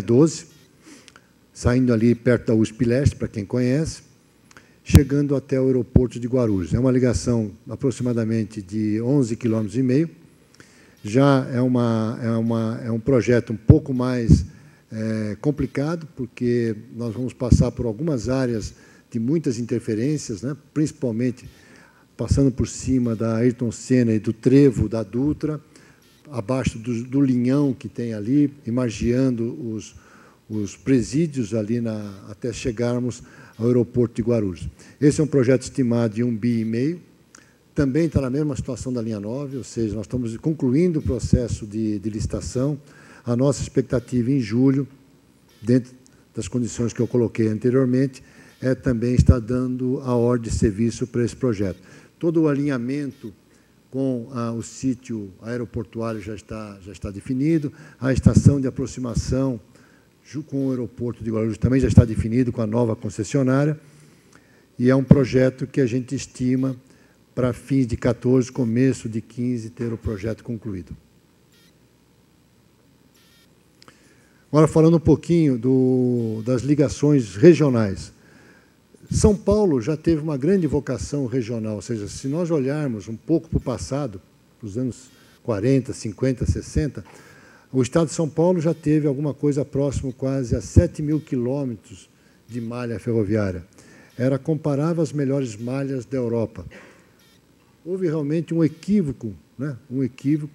12, saindo ali perto da USP Leste, para quem conhece, chegando até o aeroporto de Guarulhos. É uma ligação aproximadamente de 11,5 km. Já é um projeto um pouco mais complicado, porque nós vamos passar por algumas áreas de muitas interferências, né? Principalmente passando por cima da Ayrton Senna e do trevo da Dutra, abaixo do linhão que tem ali, e margeando os presídios ali até chegarmos ao aeroporto de Guarulhos. Esse é um projeto estimado de 1,5 bi. Também está na mesma situação da linha 9, ou seja, nós estamos concluindo o processo de licitação. A nossa expectativa em julho, dentro das condições que eu coloquei anteriormente, também estar dando a ordem de serviço para esse projeto. Todo o alinhamento com o sítio aeroportuário já está definido, a estação de aproximação com o aeroporto de Guarulhos também já está definido com a nova concessionária, e é um projeto que a gente estima para fins de 14, começo de 15, ter o projeto concluído. Agora, falando um pouquinho das ligações regionais. São Paulo já teve uma grande vocação regional, ou seja, se nós olharmos um pouco para o passado, para os anos 40, 50, 60, o Estado de São Paulo já teve alguma coisa próximo quase a 7.000 quilômetros de malha ferroviária. Era comparável às melhores malhas da Europa. Houve realmente um equívoco, né?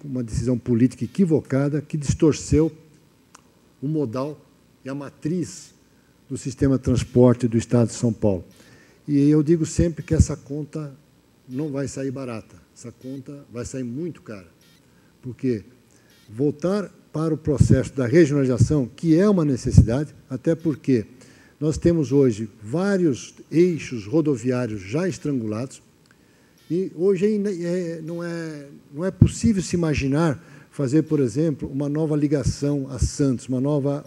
Uma decisão política equivocada que distorceu o modal e a matriz do sistema de transporte do Estado de São Paulo. E eu digo sempre que essa conta não vai sair barata, essa conta vai sair muito cara, porque voltar para o processo da regionalização, que é uma necessidade, até porque nós temos hoje vários eixos rodoviários já estrangulados, e hoje não é possível se imaginar fazer, por exemplo, uma nova ligação a Santos, uma nova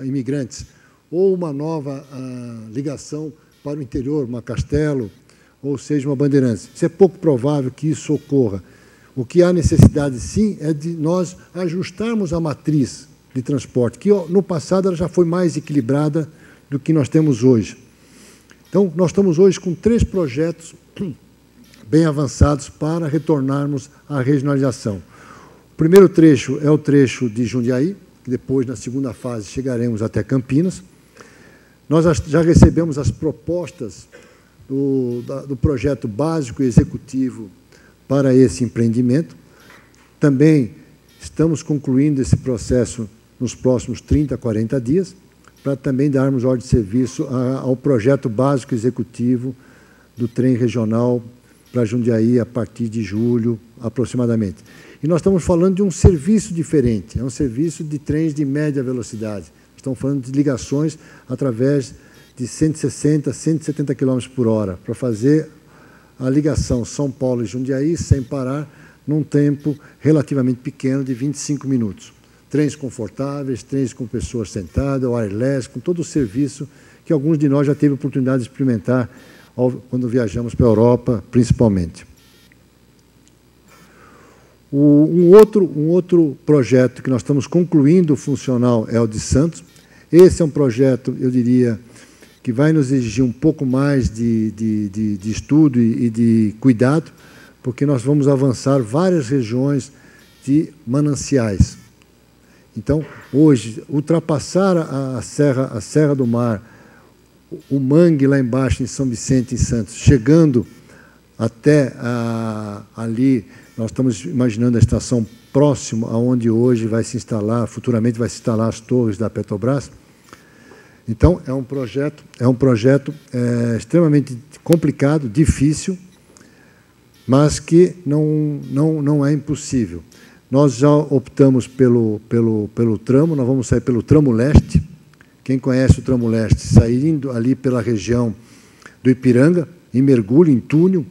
Imigrantes, ou uma nova ligação para o interior, uma Castelo, ou seja, uma Bandeirantes. Isso é pouco provável que isso ocorra. O que há necessidade, sim, é de nós ajustarmos a matriz de transporte, que no passado ela já foi mais equilibrada do que nós temos hoje. Então, nós estamos hoje com 3 projetos bem avançados para retornarmos à regionalização. O primeiro trecho é o trecho de Jundiaí, que depois, na segunda fase, chegaremos até Campinas. Nós já recebemos as propostas do projeto básico e executivo para esse empreendimento. Também estamos concluindo esse processo nos próximos 30 a 40 dias, para também darmos ordem de serviço ao projeto básico executivo do trem regional para Jundiaí a partir de julho, aproximadamente. E nós estamos falando de um serviço diferente, é um serviço de trens de média velocidade. Estamos falando de ligações através de 160, 170 km por hora, para fazer a ligação São Paulo e Jundiaí sem parar, num tempo relativamente pequeno de 25 minutos. Trens confortáveis, trens com pessoas sentadas, wireless, com todo o serviço que alguns de nós já teve a oportunidade de experimentar quando viajamos para a Europa, principalmente. Um outro projeto que nós estamos concluindo funcional é o de Santos. Esse é um projeto, eu diria, que vai nos exigir um pouco mais de estudo e de cuidado, porque nós vamos avançar várias regiões de mananciais. Então, hoje, ultrapassar a Serra do Mar, o mangue lá embaixo em São Vicente, em Santos, chegando até ali, nós estamos imaginando a estação próxima aonde hoje vai se instalar, futuramente vai se instalar as torres da Petrobras. Então, é um projeto extremamente complicado, difícil, mas que não é impossível. Nós já optamos pelo tramo, nós vamos sair pelo tramo leste. Quem conhece o tramo leste, saindo ali pela região do Ipiranga, em mergulho, em túnel,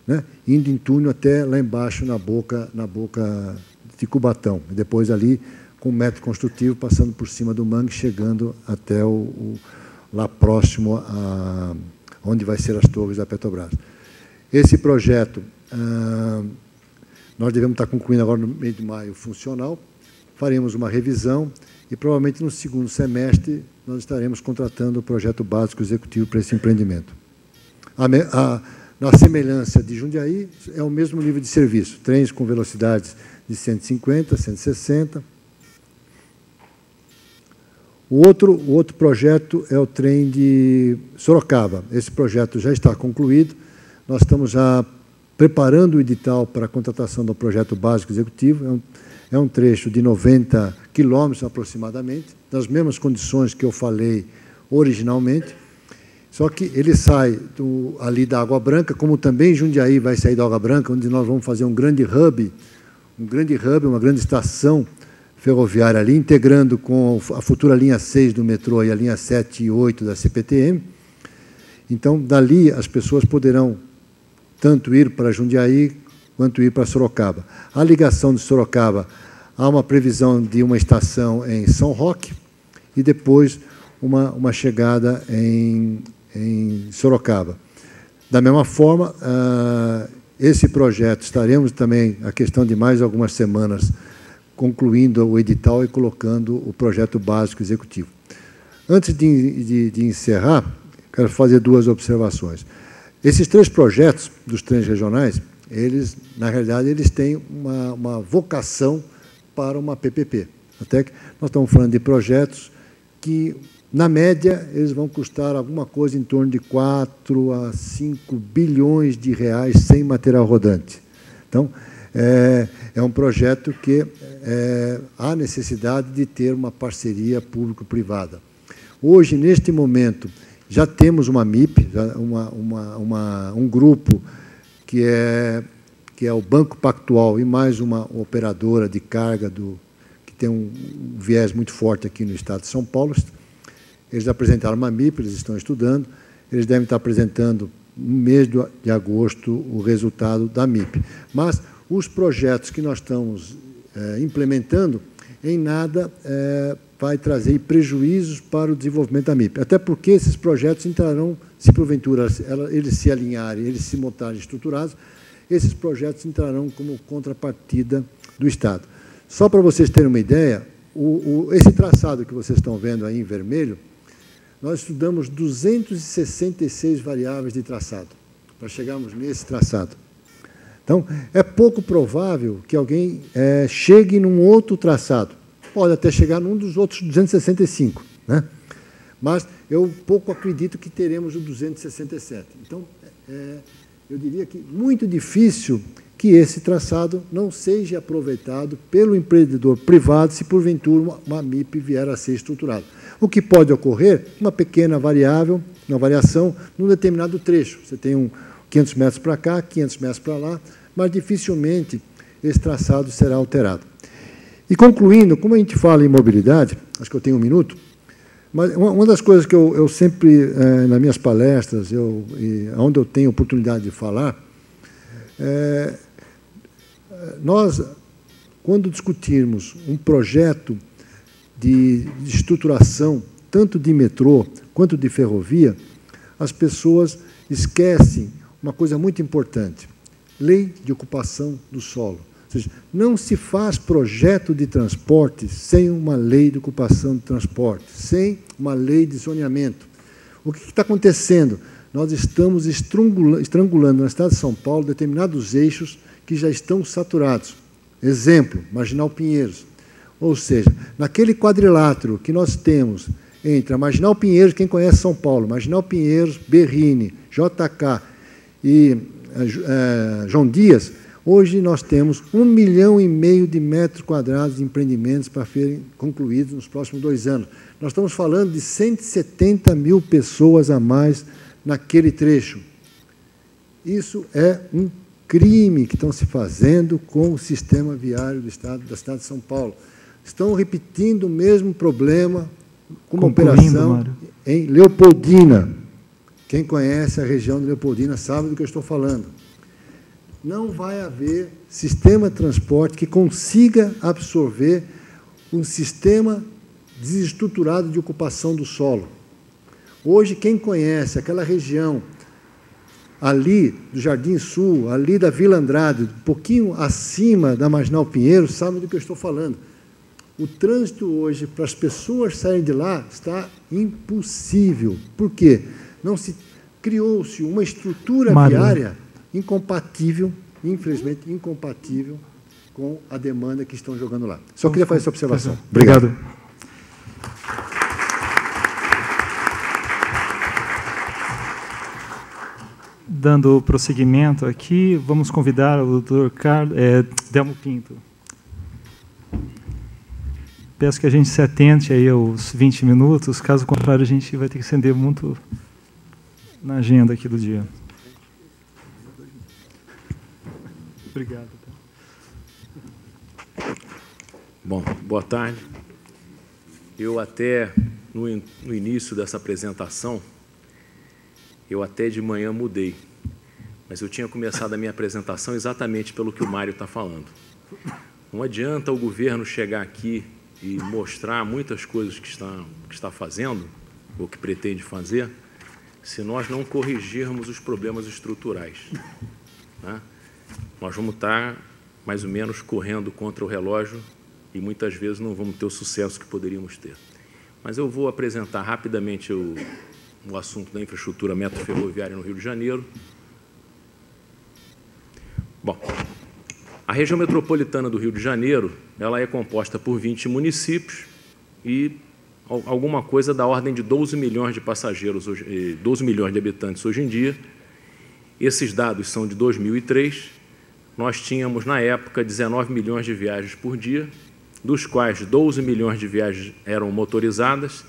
né, indo em túnel até lá embaixo na boca de Cubatão. E depois ali, com o método construtivo, passando por cima do mangue, chegando até lá próximo onde vai ser as torres da Petrobras. Esse projeto, nós devemos estar concluindo agora no mês de maio funcional, faremos uma revisão e, provavelmente, no segundo semestre, nós estaremos contratando o projeto básico executivo para esse empreendimento. Na semelhança de Jundiaí, é o mesmo nível de serviço, trens com velocidades de 150, 160. O outro projeto é o trem de Sorocaba. Esse projeto já está concluído. Nós estamos já preparando o edital para a contratação do projeto básico executivo. É um trecho de 90 quilômetros aproximadamente, nas mesmas condições que eu falei originalmente, só que ele sai ali da Água Branca, como também Jundiaí vai sair da Água Branca, onde nós vamos fazer um grande hub, uma grande estação ferroviária ali, integrando com a futura linha 6 do metrô e a linha 7 e 8 da CPTM. Então, dali, as pessoas poderão tanto ir para Jundiaí quanto ir para Sorocaba. A ligação de Sorocaba, há uma previsão de uma estação em São Roque e depois uma chegada em Sorocaba. Da mesma forma, esse projeto, estaremos também, a questão de mais algumas semanas, concluindo o edital e colocando o projeto básico executivo. Antes de encerrar, quero fazer duas observações. Esses 3 projetos dos trens regionais, na realidade, eles têm uma vocação para uma PPP. Até que nós estamos falando de projetos que, na média, eles vão custar alguma coisa em torno de 4 a 5 bilhões de reais sem material rodante. Então, é um projeto que há necessidade de ter uma parceria público-privada. Hoje, neste momento, já temos uma MIP, um grupo que é o Banco Pactual e mais uma operadora de carga que tem um viés muito forte aqui no estado de São Paulo. Eles apresentaram uma MIP, eles estão estudando, eles devem estar apresentando no mês de agosto o resultado da MIP. Mas os projetos que nós estamos implementando, em nada vai trazer prejuízos para o desenvolvimento da MIP. Até porque esses projetos entrarão, se porventura eles se alinharem, eles se montarem estruturados, esses projetos entrarão como contrapartida do Estado. Só para vocês terem uma ideia, esse traçado que vocês estão vendo aí em vermelho, nós estudamos 266 variáveis de traçado, para chegarmos nesse traçado. Então, é pouco provável que alguém chegue num outro traçado. Pode até chegar num dos outros 265, né? Mas eu pouco acredito que teremos o 267. Então, eu diria que muito difícil que esse traçado não seja aproveitado pelo empreendedor privado se, porventura, uma MIP vier a ser estruturada. O que pode ocorrer? Uma pequena variação num determinado trecho. Você tem 500 metros para cá, 500 metros para lá, mas dificilmente esse traçado será alterado. E concluindo, como a gente fala em mobilidade, acho que eu tenho um minuto, mas uma das coisas que eu sempre, nas minhas palestras, onde eu tenho oportunidade de falar, nós, quando discutirmos um projeto de estruturação, tanto de metrô quanto de ferrovia, as pessoas esquecem uma coisa muito importante: lei de ocupação do solo. Ou seja, não se faz projeto de transporte sem uma lei de ocupação de transporte, sem uma lei de zoneamento. O que está acontecendo? Nós estamos estrangulando no estado de São Paulo determinados eixos que já estão saturados. Exemplo, Marginal Pinheiros. Ou seja, naquele quadrilátero que nós temos entre a Marginal Pinheiros, quem conhece São Paulo, Marginal Pinheiros, Berrini, JK e João Dias, hoje nós temos 1,5 milhão de metros quadrados de empreendimentos para serem concluídos nos próximos 2 anos. Nós estamos falando de 170 mil pessoas a mais naquele trecho. Isso é um crime que estão se fazendo com o sistema viário da cidade de São Paulo. Estão repetindo o mesmo problema com uma operação Mário. Em Leopoldina. Quem conhece a região de Leopoldina sabe do que eu estou falando. Não vai haver sistema de transporte que consiga absorver um sistema desestruturado de ocupação do solo. Hoje, quem conhece aquela região ali do Jardim Sul, ali da Vila Andrade, um pouquinho acima da Marginal Pinheiro, sabe do que eu estou falando. O trânsito hoje, para as pessoas saírem de lá, está impossível. Por quê? Criou-se uma estrutura viária incompatível, infelizmente incompatível, com a demanda que estão jogando lá. Só queria fazer essa observação. Obrigado. Dando prosseguimento aqui, vamos convidar o Dr. Delmo Pinto. Peço que a gente se atente aí aos 20 minutos, caso contrário, a gente vai ter que estender muito na agenda aqui do dia. Obrigado. Bom, boa tarde. Eu até, no início dessa apresentação, eu até de manhã mudei, mas eu tinha começado a minha apresentação exatamente pelo que o Mário está falando. Não adianta o governo chegar aqui e mostrar muitas coisas que está fazendo, ou que pretende fazer, se nós não corrigirmos os problemas estruturais, né? Nós vamos estar, mais ou menos, correndo contra o relógio e, muitas vezes, não vamos ter o sucesso que poderíamos ter. Mas eu vou apresentar rapidamente o assunto da infraestrutura metroferroviária no Rio de Janeiro. Bom, a região metropolitana do Rio de Janeiro, ela é composta por 20 municípios e alguma coisa da ordem de 12 milhões de passageiros, 12 milhões de habitantes hoje em dia. Esses dados são de 2003. Nós tínhamos, na época, 19 milhões de viagens por dia, dos quais 12 milhões de viagens eram motorizadas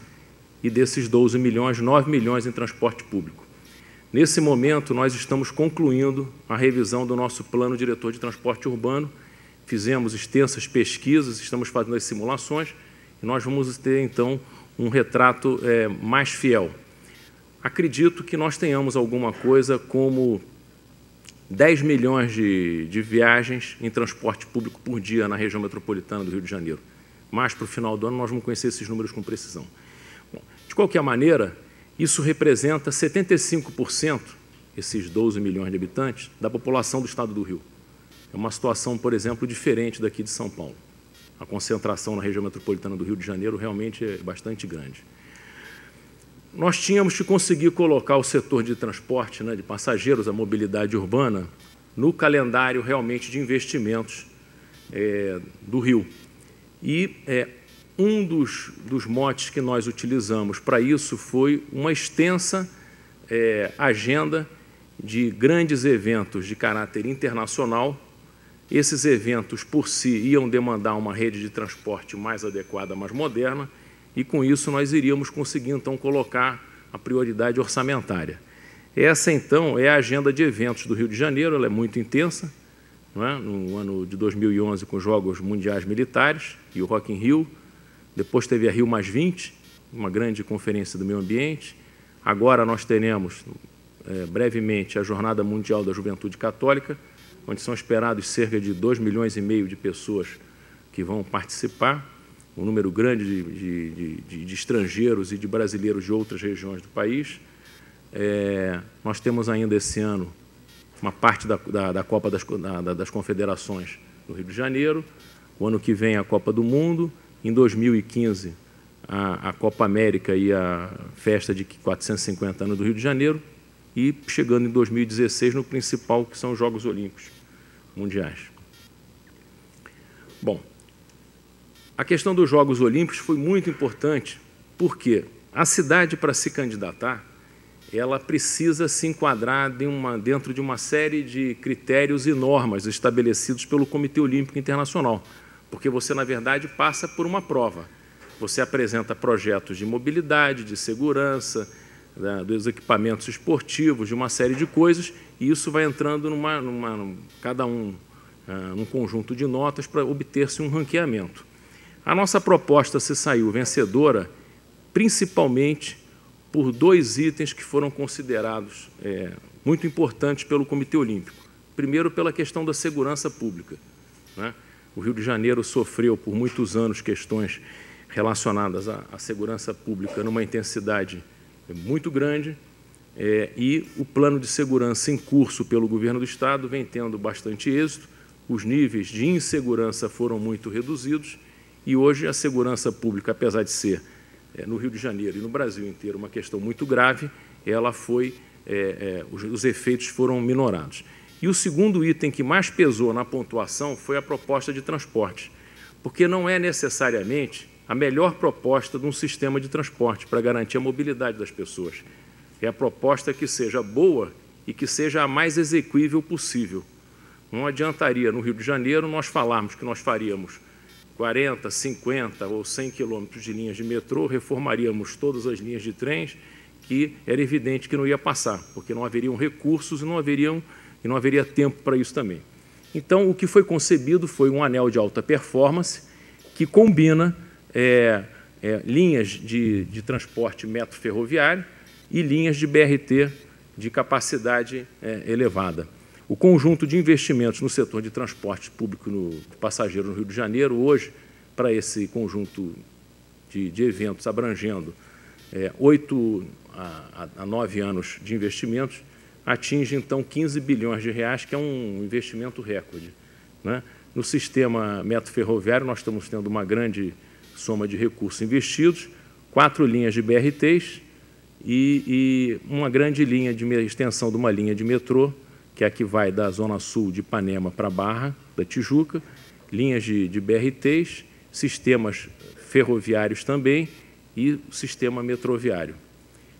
e desses 12 milhões, 9 milhões em transporte público. Nesse momento, nós estamos concluindo a revisão do nosso plano diretor de transporte urbano, fizemos extensas pesquisas, estamos fazendo as simulações e nós vamos ter, então, um retrato mais fiel. Acredito que nós tenhamos alguma coisa como 10 milhões de viagens em transporte público por dia na região metropolitana do Rio de Janeiro. Mas, para o final do ano, nós vamos conhecer esses números com precisão. Bom, de qualquer maneira, isso representa 75%, esses 12 milhões de habitantes, da população do Estado do Rio. É uma situação, por exemplo, diferente daqui de São Paulo. A concentração na região metropolitana do Rio de Janeiro realmente é bastante grande. Nós tínhamos que conseguir colocar o setor de transporte, né, de passageiros, a mobilidade urbana, no calendário realmente de investimentos do Rio. E um dos motes que nós utilizamos para isso foi uma extensa agenda de grandes eventos de caráter internacional. Esses eventos, por si, iam demandar uma rede de transporte mais adequada, mais moderna, e, com isso, nós iríamos conseguir, então, colocar a prioridade orçamentária. Essa, então, é a agenda de eventos do Rio de Janeiro, ela é muito intensa, não é? No ano de 2011, com os Jogos Mundiais Militares e o Rock in Rio. Depois teve a Rio +20, uma grande conferência do meio ambiente. Agora nós teremos, brevemente, a Jornada Mundial da Juventude Católica, onde são esperados cerca de 2,5 milhões de pessoas que vão participar, um número grande de estrangeiros e de brasileiros de outras regiões do país. Nós temos ainda esse ano uma parte da Copa das Confederações no Rio de Janeiro, o ano que vem a Copa do Mundo, em 2015 a Copa América e a festa de 450 anos do Rio de Janeiro, e chegando em 2016 no principal, que são os Jogos Olímpicos Mundiais. Bom, a questão dos Jogos Olímpicos foi muito importante, porque a cidade, para se candidatar, ela precisa se enquadrar dentro de uma série de critérios e normas estabelecidos pelo Comitê Olímpico Internacional, porque você, na verdade, passa por uma prova. Você apresenta projetos de mobilidade, de segurança, dos equipamentos esportivos, de uma série de coisas, e isso vai entrando cada um num conjunto de notas para obter-se um ranqueamento. A nossa proposta se saiu vencedora, principalmente por 2 itens que foram considerados muito importantes pelo Comitê Olímpico. Primeiro, pela questão da segurança pública, né? O Rio de Janeiro sofreu por muitos anos questões relacionadas à segurança pública numa intensidade muito grande, e o plano de segurança em curso pelo governo do Estado vem tendo bastante êxito, os níveis de insegurança foram muito reduzidos E hoje a segurança pública, apesar de ser no Rio de Janeiro e no Brasil inteiro uma questão muito grave, ela foi, os efeitos foram minorados. E o segundo item que mais pesou na pontuação foi a proposta de transporte, porque não é necessariamente a melhor proposta de um sistema de transporte para garantir a mobilidade das pessoas. É a proposta que seja boa e que seja a mais exequível possível. Não adiantaria, no Rio de Janeiro, nós falarmos que nós faríamos 40, 50 ou 100 quilômetros de linhas de metrô, reformaríamos todas as linhas de trens, que era evidente que não ia passar, porque não haveriam recursos e não haveria tempo para isso também. Então, o que foi concebido foi um anel de alta performance que combina linhas de transporte metro ferroviário e linhas de BRT de capacidade elevada. O conjunto de investimentos no setor de transporte público de passageiros no Rio de Janeiro, hoje, para esse conjunto de eventos abrangendo 8 a 9 anos de investimentos, atinge, então, 15 bilhões de reais, que é um investimento recorde, né? No sistema metro ferroviário, nós estamos tendo uma grande soma de recursos investidos, 4 linhas de BRTs e uma grande linha de extensão de uma linha de metrô, que é a que vai da Zona Sul de Ipanema para a Barra da Tijuca, linhas de BRTs, sistemas ferroviários também e o sistema metroviário.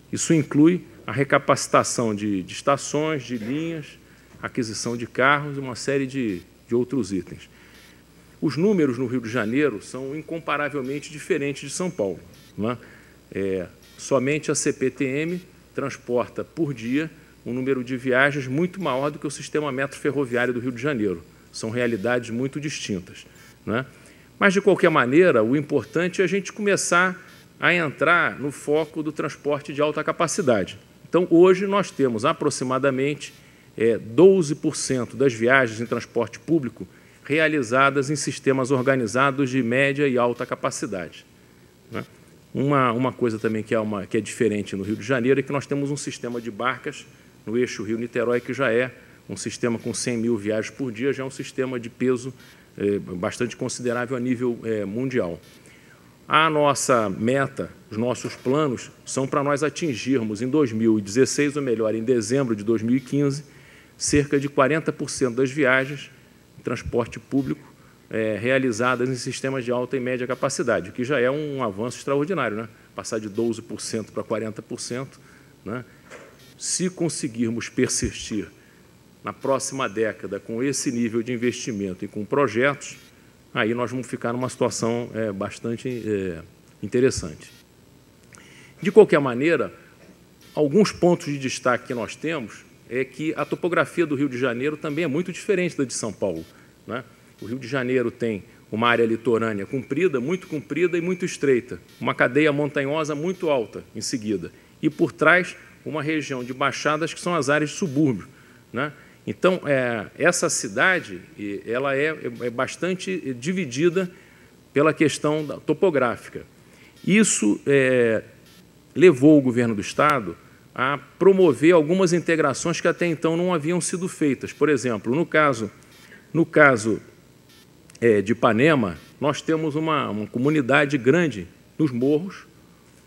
Isso inclui a recapacitação de estações, de linhas, aquisição de carros e uma série de outros itens. Os números no Rio de Janeiro são incomparavelmente diferentes de São Paulo, não é? Somente a CPTM transporta por dia um número de viagens muito maior do que o sistema metro ferroviário do Rio de Janeiro. São realidades muito distintas, não é? Mas, de qualquer maneira, o importante é a gente começar a entrar no foco do transporte de alta capacidade. Então, hoje, nós temos aproximadamente 12% das viagens em transporte público realizadas em sistemas organizados de média e alta capacidade, né? Uma coisa também que é diferente no Rio de Janeiro é que nós temos um sistema de barcas no eixo Rio-Niterói, que já é um sistema com 100 mil viagens por dia, já é um sistema de peso bastante considerável a nível mundial. A nossa meta, os nossos planos, são para nós atingirmos em 2016, ou melhor, em dezembro de 2015, cerca de 40% das viagens em transporte público realizadas em sistemas de alta e média capacidade, o que já é um avanço extraordinário, né? Passar de 12% para 40%, né? Se conseguirmos persistir na próxima década com esse nível de investimento e com projetos, aí nós vamos ficar numa situação bastante interessante. De qualquer maneira, alguns pontos de destaque que nós temos é que a topografia do Rio de Janeiro também é muito diferente da de São Paulo, né? O Rio de Janeiro tem uma área litorânea comprida e muito estreita, uma cadeia montanhosa muito alta em seguida, e por trás uma região de baixadas que são as áreas de subúrbio, né? Então, essa cidade ela é bastante dividida pela questão topográfica. Isso levou o governo do Estado a promover algumas integrações que até então não haviam sido feitas. Por exemplo, no caso de Ipanema, nós temos uma comunidade grande nos morros,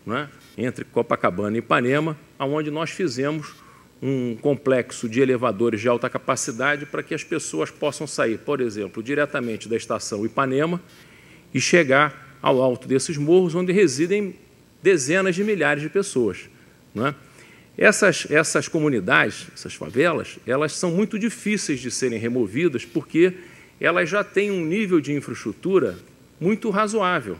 né, entre Copacabana e Ipanema, onde nós fizemos um complexo de elevadores de alta capacidade para que as pessoas possam sair, por exemplo, diretamente da estação Ipanema e chegar ao alto desses morros, onde residem dezenas de milhares de pessoas, né? Essas comunidades, essas favelas, elas são muito difíceis de serem removidas porque elas já têm um nível de infraestrutura muito razoável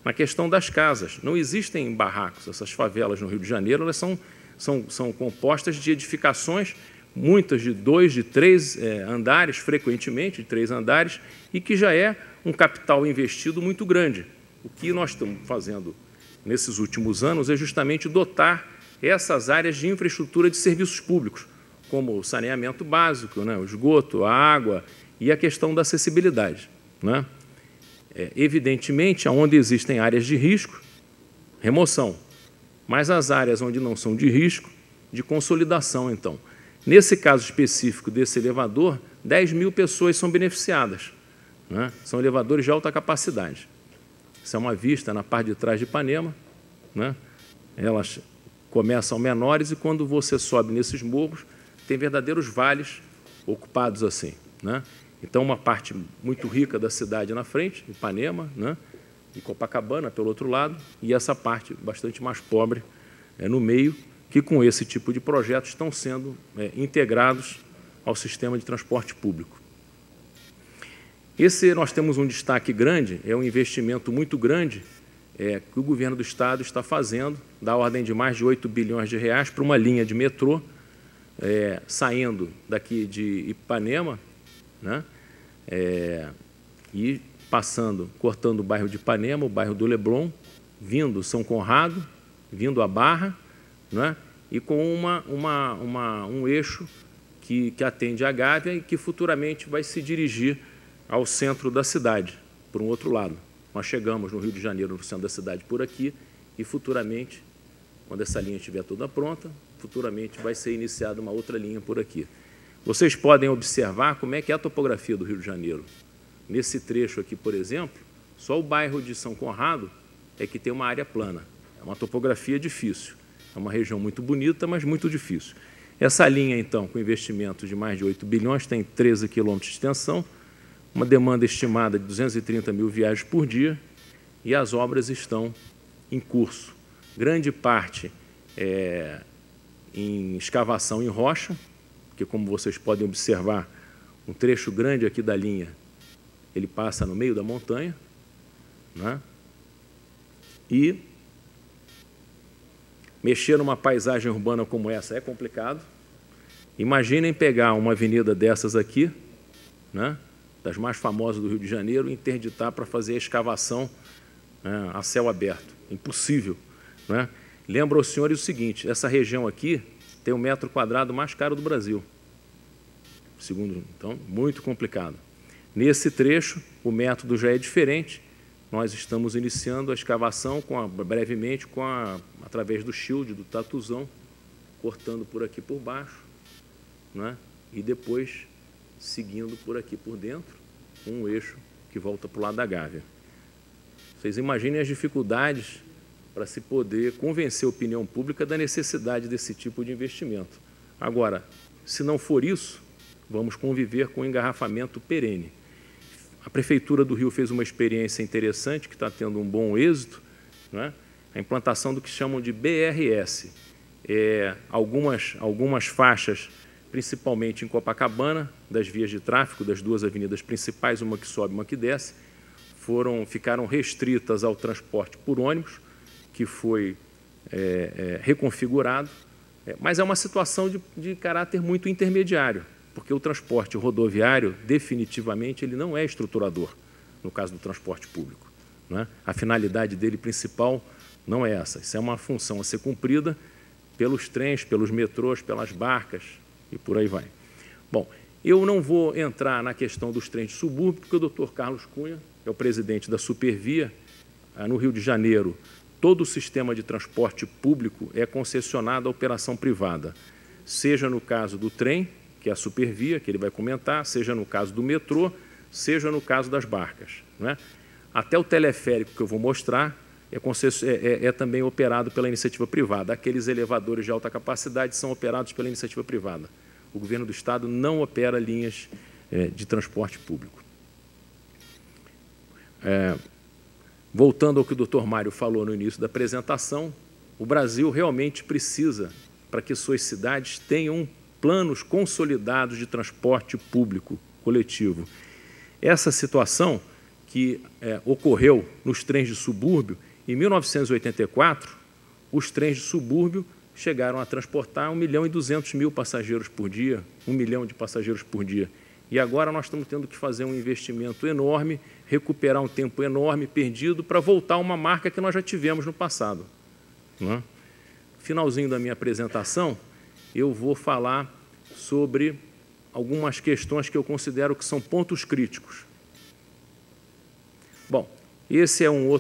na questão das casas. Não existem barracos. Essas favelas no Rio de Janeiro, elas são compostas de edificações, muitas de 2, de 3 andares, frequentemente de 3 andares, e que já é um capital investido muito grande. O que nós estamos fazendo nesses últimos anos é justamente dotar essas áreas de infraestrutura de serviços públicos, como o saneamento básico, né, o esgoto, a água e a questão da acessibilidade, né? Evidentemente, onde existem áreas de risco, remoção, mas as áreas onde não são de risco, de consolidação, então. Nesse caso específico desse elevador, 10 mil pessoas são beneficiadas, né? São elevadores de alta capacidade. Isso é uma vista na parte de trás de Ipanema, né? Elas começam menores e, quando você sobe nesses morros, tem verdadeiros vales ocupados assim, né? Então, uma parte muito rica da cidade na frente, Ipanema, né? E Copacabana, pelo outro lado, e essa parte bastante mais pobre no meio, que, com esse tipo de projetos, estão sendo integrados ao sistema de transporte público. Nós temos um destaque grande, é um investimento muito grande que o governo do Estado está fazendo, da ordem de mais de 8 bilhões de reais, para uma linha de metrô, saindo daqui de Ipanema, né? E passando, cortando o bairro de Ipanema, o bairro do Leblon, vindo São Conrado, vindo a Barra, né? E com um eixo que atende a Gávea e que futuramente vai se dirigir ao centro da cidade, por um outro lado. Nós chegamos no Rio de Janeiro, no centro da cidade, por aqui, e futuramente, quando essa linha estiver toda pronta, futuramente vai ser iniciada uma outra linha por aqui. Vocês podem observar como é que é a topografia do Rio de Janeiro. Nesse trecho aqui, por exemplo, só o bairro de São Conrado é que tem uma área plana. É uma topografia difícil. É uma região muito bonita, mas muito difícil. Essa linha, então, com investimento de mais de 8 bilhões, tem 13 quilômetros de extensão, uma demanda estimada de 230 mil viagens por dia, e as obras estão em curso. Grande parte em escavação em rocha, porque, como vocês podem observar, um trecho grande aqui da linha, ele passa no meio da montanha, né? E mexer numa paisagem urbana como essa é complicado. Imaginem pegar uma avenida dessas aqui, né, das mais famosas do Rio de Janeiro, e interditar para fazer a escavação, né, a céu aberto. Impossível, né? Lembro aos senhores o seguinte, essa região aqui tem o metro quadrado mais caro do Brasil. Segundo, então, muito complicado. Nesse trecho, o método já é diferente. Nós estamos iniciando a escavação brevemente através do shield, do tatuzão, cortando por aqui por baixo, né? E depois seguindo por aqui por dentro, um eixo que volta para o lado da Gávea. Vocês imaginem as dificuldades para se poder convencer a opinião pública da necessidade desse tipo de investimento. Agora, se não for isso, vamos conviver com um engarrafamento perene. A Prefeitura do Rio fez uma experiência interessante, que está tendo um bom êxito, né? A implantação do que chamam de BRS. Algumas faixas, principalmente em Copacabana, das vias de tráfego, das duas avenidas principais, uma que sobe e uma que desce, ficaram restritas ao transporte por ônibus, que foi reconfigurado, mas é uma situação de caráter muito intermediário, porque o transporte rodoviário, definitivamente, ele não é estruturador, no caso do transporte público, né? A finalidade dele principal não é essa. Isso é uma função a ser cumprida pelos trens, pelos metrôs, pelas barcas e por aí vai. Bom, eu não vou entrar na questão dos trens de subúrbio, porque o doutor Carlos Cunha é o presidente da Supervia. No Rio de Janeiro, todo o sistema de transporte público é concessionado à operação privada, seja no caso do trem, que é a Supervia, que ele vai comentar, seja no caso do metrô, seja no caso das barcas, né? Até o teleférico que eu vou mostrar é também operado pela iniciativa privada. Aqueles elevadores de alta capacidade são operados pela iniciativa privada. O governo do Estado não opera linhas de transporte público. Voltando ao que o doutor Mário falou no início da apresentação, o Brasil realmente precisa, para que suas cidades tenham planos consolidados de transporte público coletivo. Essa situação que ocorreu nos trens de subúrbio, em 1984, os trens de subúrbio chegaram a transportar 1.200.000 passageiros por dia, 1 milhão de passageiros por dia. E agora nós estamos tendo que fazer um investimento enorme, recuperar um tempo enorme perdido para voltar a uma marca que nós já tivemos no passado, né? Finalzinho da minha apresentação, eu vou falar sobre algumas questões que eu considero que são pontos críticos. Bom, esse é uma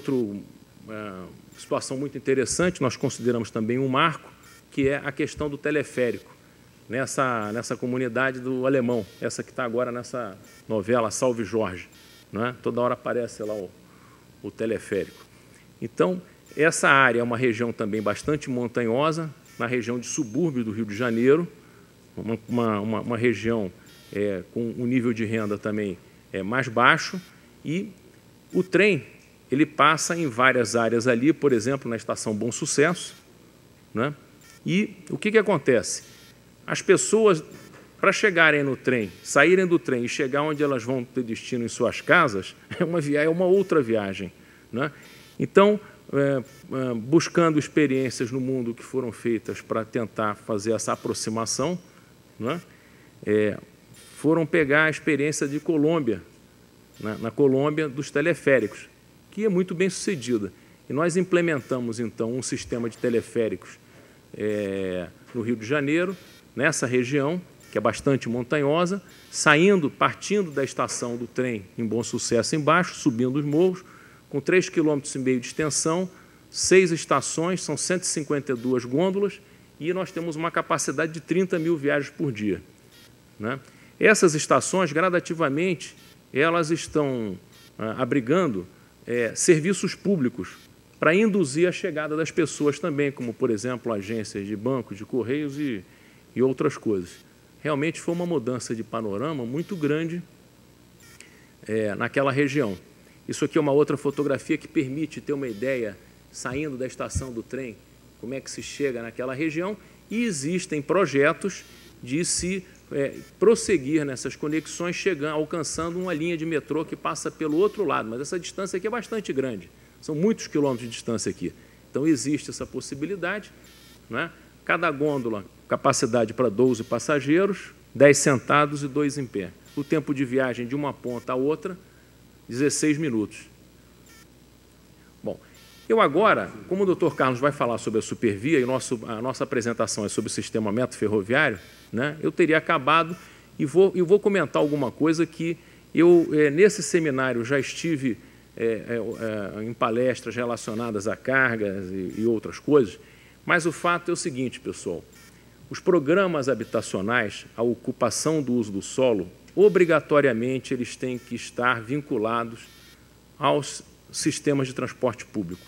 situação muito interessante, nós consideramos também um marco, que é a questão do teleférico, nessa comunidade do Alemão, essa que está agora nessa novela Salve Jorge, né? Toda hora aparece lá o teleférico. Então, essa área é uma região também bastante montanhosa, na região de subúrbio do Rio de Janeiro, uma região com um nível de renda também mais baixo, e o trem ele passa em várias áreas ali, por exemplo, na estação Bom Sucesso, né? E o que acontece? As pessoas, para chegarem no trem, saírem do trem e chegar onde elas vão ter destino em suas casas, é uma outra viagem, né? Então, buscando experiências no mundo que foram feitas para tentar fazer essa aproximação, né? Foram pegar a experiência de Colômbia, na Colômbia, dos teleféricos, que é muito bem sucedida. E nós implementamos, então, um sistema de teleféricos no Rio de Janeiro, nessa região, que é bastante montanhosa, partindo da estação do trem em Bom Sucesso embaixo, subindo os morros, com 3,5 km de extensão, 6 estações, são 152 gôndolas, e nós temos uma capacidade de 30 mil viagens por dia, né? Essas estações, gradativamente, elas estão abrigando serviços públicos para induzir a chegada das pessoas também, como, por exemplo, agências de bancos, de correios e outras coisas. Realmente foi uma mudança de panorama muito grande naquela região. Isso aqui é uma outra fotografia que permite ter uma ideia, saindo da estação do trem, como é que se chega naquela região, e existem projetos de se prosseguir nessas conexões, alcançando uma linha de metrô que passa pelo outro lado, mas essa distância aqui é bastante grande, são muitos quilômetros de distância aqui. Então, existe essa possibilidade, né? Cada gôndola, capacidade para 12 passageiros, 10 sentados e 2 em pé. O tempo de viagem de uma ponta a outra, 16 minutos. Bom, eu agora, como o Dr. Carlos vai falar sobre a Supervia, e a nossa apresentação é sobre o sistema ferroviário, né, eu teria acabado e vou comentar alguma coisa que eu, nesse seminário, já estive em palestras relacionadas a cargas e outras coisas, mas o fato é o seguinte, pessoal, os programas habitacionais, a ocupação do uso do solo, obrigatoriamente eles têm que estar vinculados aos sistemas de transporte público.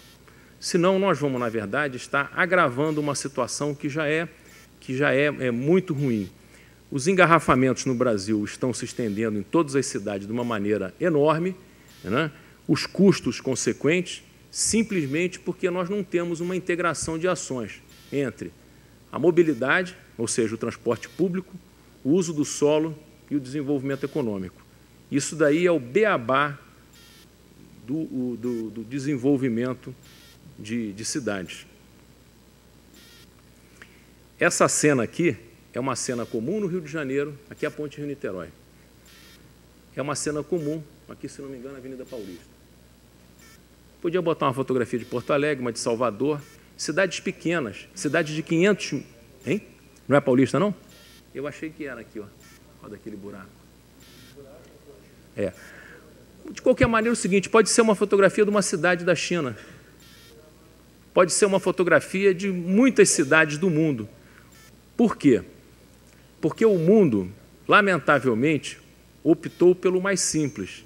Senão, nós vamos, na verdade, estar agravando uma situação que já é muito ruim. Os engarrafamentos no Brasil estão se estendendo em todas as cidades de uma maneira enorme, né? Os custos consequentes, simplesmente porque nós não temos uma integração de ações entre a mobilidade, ou seja, o transporte público, o uso do solo e o desenvolvimento econômico. Isso daí é o beabá do desenvolvimento de cidades. Essa cena aqui é uma cena comum no Rio de Janeiro, aqui é a Ponte Rio-Niterói. É uma cena comum, aqui, se não me engano, a Avenida Paulista. Podia botar uma fotografia de Porto Alegre, uma de Salvador, cidades pequenas, cidades de 500... Hein? Não é Paulista, não? Eu achei que era aqui, ó. Olha daquele buraco. De qualquer maneira, é o seguinte, pode ser uma fotografia de uma cidade da China, pode ser uma fotografia de muitas cidades do mundo. Por quê? Porque o mundo, lamentavelmente, optou pelo mais simples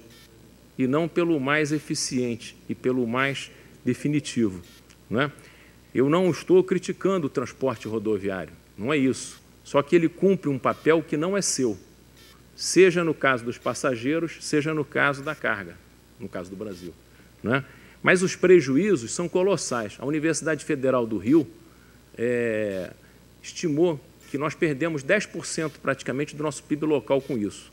e não pelo mais eficiente e pelo mais definitivo, né? Eu não estou criticando o transporte rodoviário, não é isso. Só que ele cumpre um papel que não é seu, seja no caso dos passageiros, seja no caso da carga, no caso do Brasil, né? Mas os prejuízos são colossais. A Universidade Federal do Rio estimou que nós perdemos 10% praticamente do nosso PIB local com isso.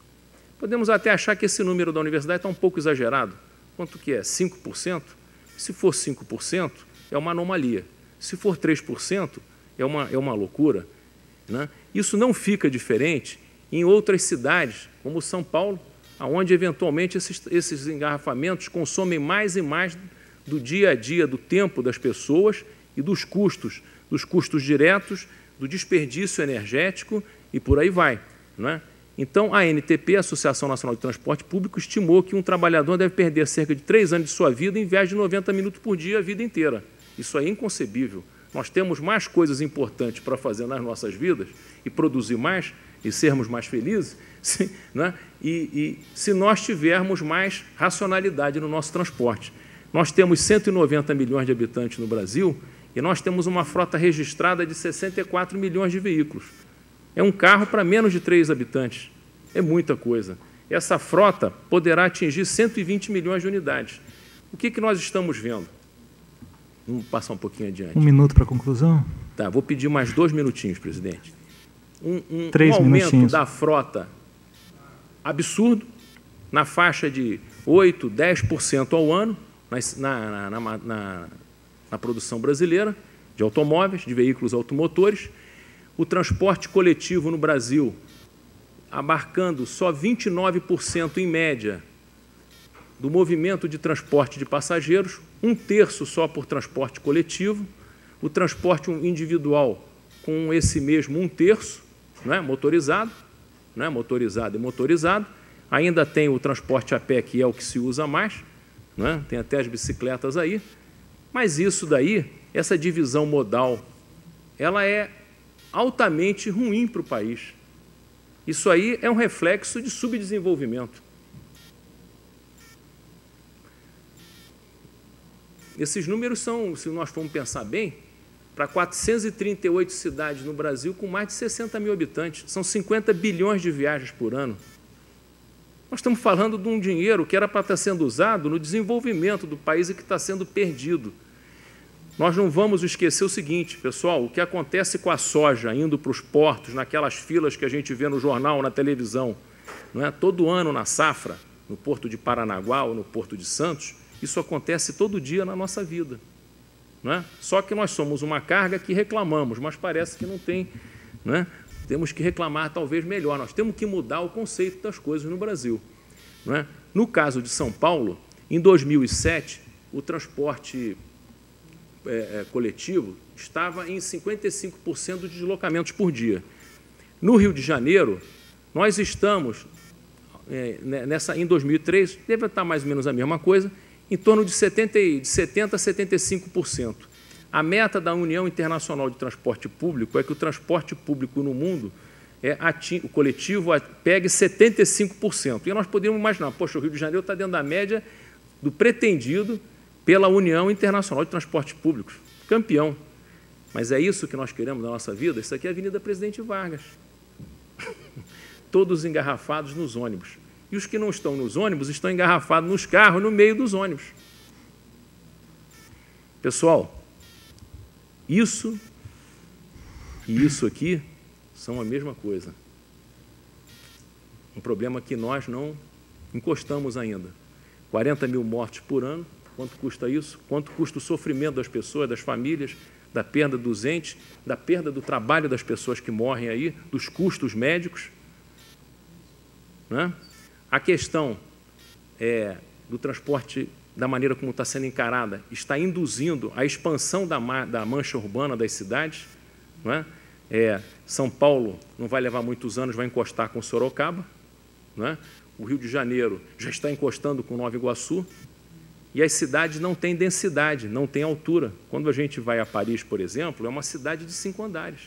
Podemos até achar que esse número da universidade está um pouco exagerado. Quanto que é? 5%? Se for 5%, é uma anomalia. Se for 3%, é uma loucura, né? Isso não fica diferente em outras cidades, como São Paulo, onde, eventualmente, esses engarrafamentos consomem mais e mais do dia a dia, do tempo das pessoas e dos custos diretos, do desperdício energético e por aí vai, né? Então, a ANTP, a Associação Nacional de Transporte Público, estimou que um trabalhador deve perder cerca de 3 anos de sua vida em viagem de 90 minutos por dia a vida inteira. Isso é inconcebível. Nós temos mais coisas importantes para fazer nas nossas vidas e produzir mais e sermos mais felizes, né? E se nós tivermos mais racionalidade no nosso transporte. Nós temos 190 milhões de habitantes no Brasil e nós temos uma frota registrada de 64 milhões de veículos. É um carro para menos de 3 habitantes. É muita coisa. Essa frota poderá atingir 120 milhões de unidades. O que nós estamos vendo? Vamos passar um pouquinho adiante. 1 minuto para a conclusão? Tá, vou pedir mais 2 minutinhos, presidente. Um aumento da frota absurdo, na faixa de 8%, 10% ao ano, na produção brasileira de automóveis, de veículos automotores. O transporte coletivo no Brasil abarcando só 29% em média do movimento de transporte de passageiros, 1/3 só por transporte coletivo, o transporte individual com esse mesmo 1/3, né, motorizado e motorizado. Ainda tem o transporte a pé, que é o que se usa mais, né, tem até as bicicletas aí, mas isso daí, essa divisão modal, ela é altamente ruim para o país. Isso aí é um reflexo de subdesenvolvimento. Esses números são, se nós formos pensar bem, para 438 cidades no Brasil com mais de 60 mil habitantes. São 50 bilhões de viagens por ano. Nós estamos falando de um dinheiro que era para estar sendo usado no desenvolvimento do país e que está sendo perdido. Nós não vamos esquecer o seguinte, pessoal, o que acontece com a soja indo para os portos, naquelas filas que a gente vê no jornal, na televisão, não é? Todo ano na safra, no porto de Paranaguá ou no porto de Santos, isso acontece todo dia na nossa vida. Não é? Só que nós somos uma carga que reclamamos, mas parece que não tem. Não é? Temos que reclamar talvez melhor, nós temos que mudar o conceito das coisas no Brasil. Não é? No caso de São Paulo, em 2007, o transporte coletivo estava em 55% de deslocamentos por dia. No Rio de Janeiro, nós estamos, em 2003, deve estar mais ou menos a mesma coisa, em torno de 70% a 75%. A meta da União Internacional de Transporte Público é que o transporte público no mundo, o coletivo, pegue 75%. E nós podemos imaginar, poxa, o Rio de Janeiro está dentro da média do pretendido pela União Internacional de Transportes Públicos. Campeão. Mas é isso que nós queremos na nossa vida? Isso aqui é a Avenida Presidente Vargas. Todos engarrafados nos ônibus. E os que não estão nos ônibus estão engarrafados nos carros, no meio dos ônibus. Pessoal, isso e isso aqui são a mesma coisa. Um problema que nós não encostamos ainda. 40 mil mortes por ano. Quanto custa isso? Quanto custa o sofrimento das pessoas, das famílias, da perda dos entes, da perda do trabalho das pessoas que morrem aí, dos custos médicos? Né? A questão do transporte, da maneira como está sendo encarada, está induzindo a expansão da mancha urbana das cidades. Não é? São Paulo não vai levar muitos anos, vai encostar com Sorocaba. Não é? O Rio de Janeiro já está encostando com Nova Iguaçu. E as cidades não têm densidade, não têm altura. Quando a gente vai a Paris, por exemplo, é uma cidade de 5 andares.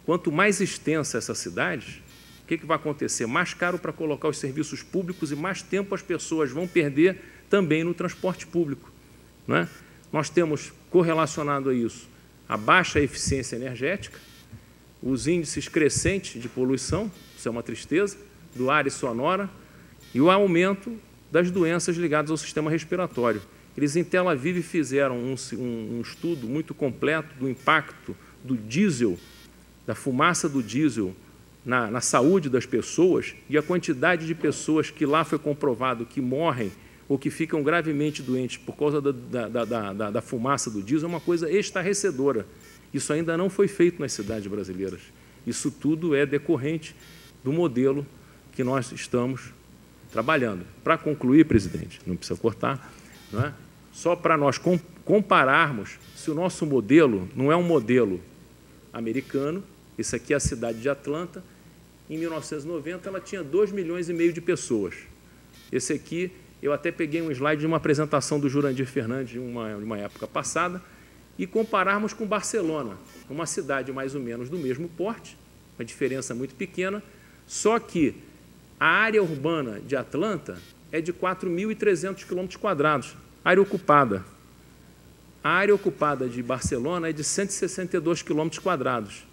Quanto mais extensa essa cidade, o que vai acontecer? Mais caro para colocar os serviços públicos e mais tempo as pessoas vão perder também no transporte público. Não é? Nós temos correlacionado a isso a baixa eficiência energética, os índices crescentes de poluição, isso é uma tristeza, do ar e sonora, e o aumento das doenças ligadas ao sistema respiratório. Eles, em Tel Aviv, fizeram um estudo muito completo do impacto do diesel, da fumaça do diesel na saúde das pessoas, e a quantidade de pessoas que lá foi comprovado que morrem ou que ficam gravemente doentes por causa da fumaça do diesel é uma coisa estarrecedora. Isso ainda não foi feito nas cidades brasileiras. Isso tudo é decorrente do modelo que nós estamos trabalhando. Para concluir, presidente, não precisa cortar, não é? Só para nós compararmos se o nosso modelo não é um modelo americano. Isso aqui é a cidade de Atlanta. Em 1990, ela tinha 2,5 milhões de pessoas. Esse aqui, eu até peguei um slide de uma apresentação do Jurandir Fernandes de uma época passada, e compararmos com Barcelona, uma cidade mais ou menos do mesmo porte, uma diferença muito pequena, só que a área urbana de Atlanta é de 4.300 km², área ocupada. A área ocupada de Barcelona é de 162 km²,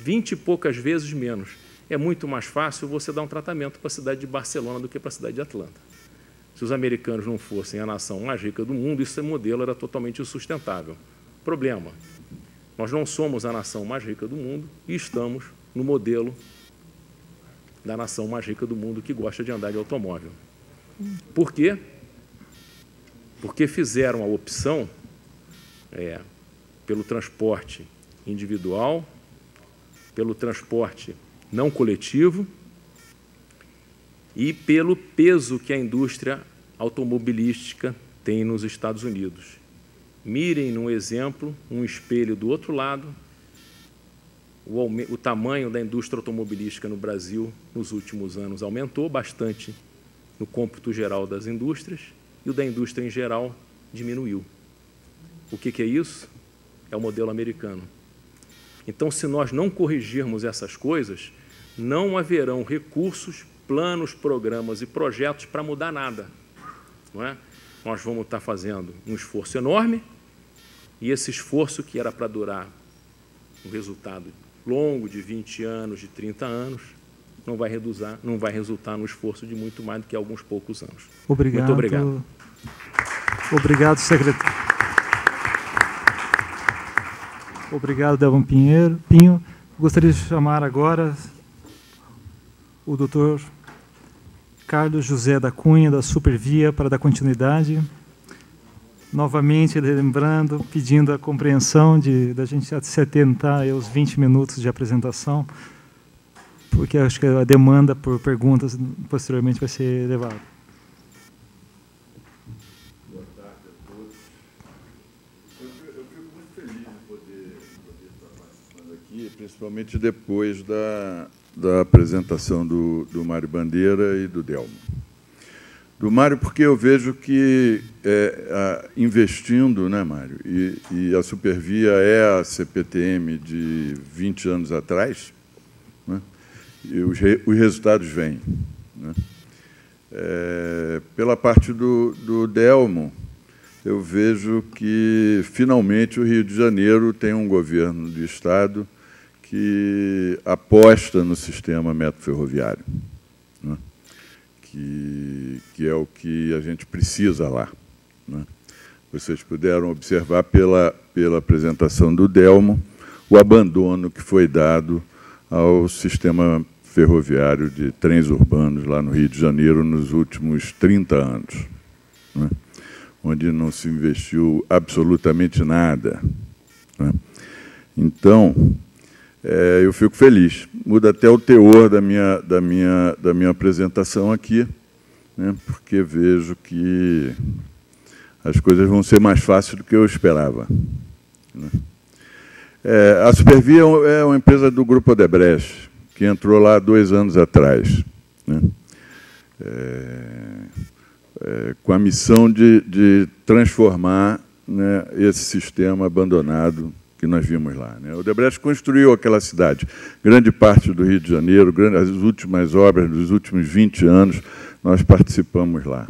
20 e poucas vezes menos. É muito mais fácil você dar um tratamento para a cidade de Barcelona do que para a cidade de Atlanta. Se os americanos não fossem a nação mais rica do mundo, esse modelo era totalmente insustentável. Problema, nós não somos a nação mais rica do mundo e estamos no modelo da nação mais rica do mundo que gosta de andar de automóvel. Por quê? Porque fizeram a opção pelo transporte individual, pelo transporte não coletivo e pelo peso que a indústria automobilística tem nos Estados Unidos. Mirem num exemplo, um espelho do outro lado, o tamanho da indústria automobilística no Brasil nos últimos anos aumentou bastante no cômputo geral das indústrias e o da indústria em geral diminuiu. O que é isso? É o modelo americano. Então, se nós não corrigirmos essas coisas, não haverão recursos, planos, programas e projetos para mudar nada. Não é? Nós vamos estar fazendo um esforço enorme e esse esforço, que era para durar um resultado longo de 20 anos, de 30 anos, não vai resultar no esforço de muito mais do que alguns poucos anos. Obrigado. Muito obrigado. Obrigado, secretário. Obrigado, Delvão Pinho. Gostaria de chamar agora o doutor Carlos José da Cunha, da Supervia, para dar continuidade. Novamente, lembrando, pedindo a compreensão da gente se atentar aos 20 minutos de apresentação, porque acho que a demanda por perguntas posteriormente vai ser elevada. Boa tarde a todos. Eu fico muito feliz de poder estar participando aqui, principalmente depois da apresentação do Mário Bandeira e do Delmo. Do Mário, porque eu vejo que investindo, né, Mário, e a Supervia é a CPTM de 20 anos atrás, né, e os resultados vêm. Né. Pela parte do Delmo, eu vejo que, finalmente, o Rio de Janeiro tem um governo de Estado que aposta no sistema metroferroviário, né, que é o que a gente precisa lá. Né. Vocês puderam observar pela apresentação do Delmo o abandono que foi dado ao sistema ferroviário de trens urbanos lá no Rio de Janeiro nos últimos 30 anos, né, onde não se investiu absolutamente nada. Né. Então, eu fico feliz. Muda até o teor da minha apresentação aqui, né, porque vejo que as coisas vão ser mais fáceis do que eu esperava. Né. A Supervia é uma empresa do Grupo Odebrecht, que entrou lá 2 anos atrás, né, com a missão de transformar, né, esse sistema abandonado que nós vimos lá. Né. O Odebrecht construiu aquela cidade. Grande parte do Rio de Janeiro, as últimas obras dos últimos 20 anos, nós participamos lá.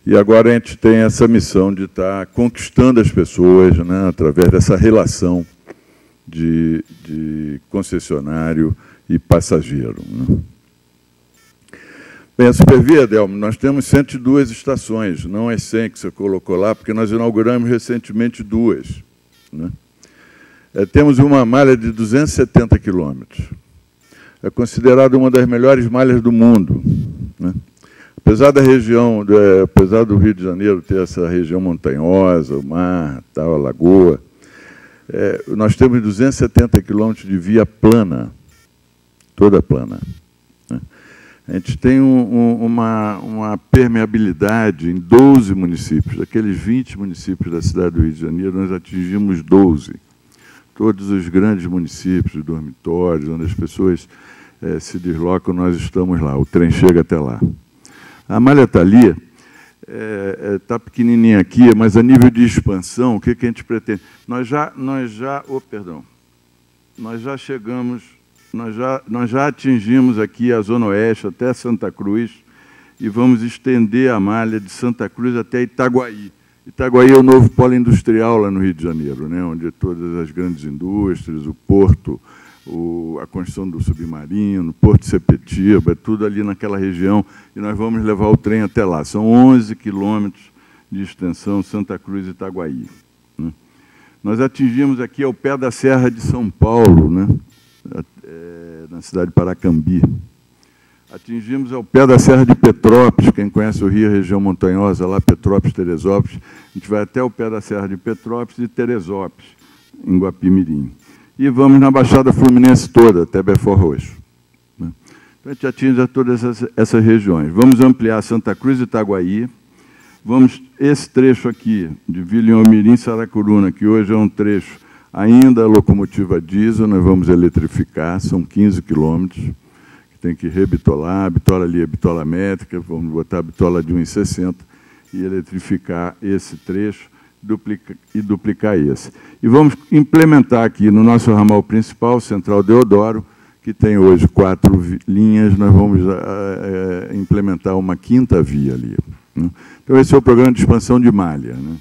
E agora a gente tem essa missão de estar conquistando as pessoas, né, através dessa relação de concessionário e passageiro. Né. Bem, a Supervia, Delmo, nós temos 102 estações, não as 100 que você colocou lá, porque nós inauguramos recentemente 2. Né. Temos uma malha de 270 quilômetros. É considerada uma das melhores malhas do mundo. Né. Apesar da região, apesar do Rio de Janeiro ter essa região montanhosa, o mar, tal, a lagoa, nós temos 270 quilômetros de via plana, toda plana. Né. A gente tem uma permeabilidade em 12 municípios. Daqueles 20 municípios da cidade do Rio de Janeiro, nós atingimos 12. Todos os grandes municípios, dormitórios, onde as pessoas se deslocam, nós estamos lá. O trem chega até lá. A malha está ali, está pequenininha aqui, mas a nível de expansão, o que a gente pretende? Nós já chegamos, nós já atingimos aqui a Zona Oeste até Santa Cruz, e vamos estender a malha de Santa Cruz até Itaguaí. Itaguaí é o novo polo industrial lá no Rio de Janeiro, né, onde todas as grandes indústrias, o porto, a construção do submarino, o Porto de Sepetiba, tudo ali naquela região, e nós vamos levar o trem até lá. São 11 quilômetros de extensão, Santa Cruz e Itaguaí, né. Nós atingimos aqui ao pé da Serra de São Paulo, né, na cidade de Paracambi. Atingimos ao pé da Serra de Petrópolis, quem conhece o Rio, a região montanhosa, lá Petrópolis, Teresópolis, a gente vai até o pé da Serra de Petrópolis e Teresópolis, em Guapimirim. E vamos na Baixada Fluminense toda, até Belford Roxo, né? Então, a gente atinge todas essas regiões. Vamos ampliar Santa Cruz e Itaguaí. Vamos, esse trecho aqui, de Vila Inhomirim, Saracuruna, que hoje é um trecho ainda locomotiva diesel, nós vamos eletrificar, são 15 quilômetros, que tem que rebitolar, a bitola ali é bitola métrica, vamos botar a bitola de 1,60 e eletrificar esse trecho e duplicar esse. E vamos implementar aqui no nosso ramal principal, Central Deodoro, que tem hoje 4 linhas, nós vamos implementar uma 5ª via ali, né? Então, esse é o programa de expansão de malha, né?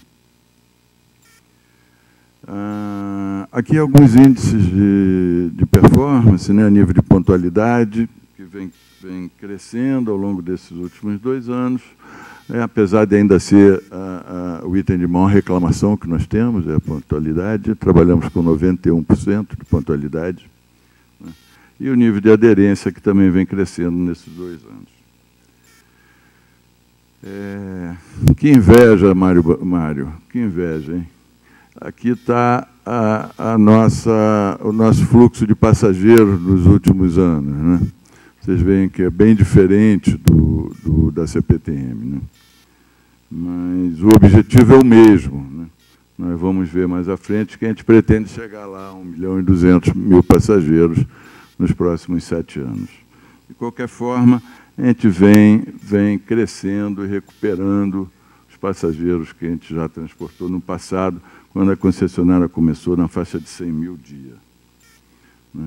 Aqui alguns índices de performance, né, a nível de pontualidade, que vem crescendo ao longo desses últimos 2 anos, apesar de ainda ser o item de maior reclamação que nós temos, é a pontualidade, trabalhamos com 91% de pontualidade, né, e o nível de aderência, que também vem crescendo nesses 2 anos. Que inveja, Mário, que inveja, hein? Aqui está o nosso fluxo de passageiros nos últimos anos, né? Vocês veem que é bem diferente da CPTM, né? Mas o objetivo é o mesmo, né? Nós vamos ver mais à frente que a gente pretende chegar lá a 1.200.000 passageiros nos próximos 7 anos. De qualquer forma, a gente vem crescendo e recuperando os passageiros que a gente já transportou no passado, quando a concessionária começou na faixa de 100.000 dia, né?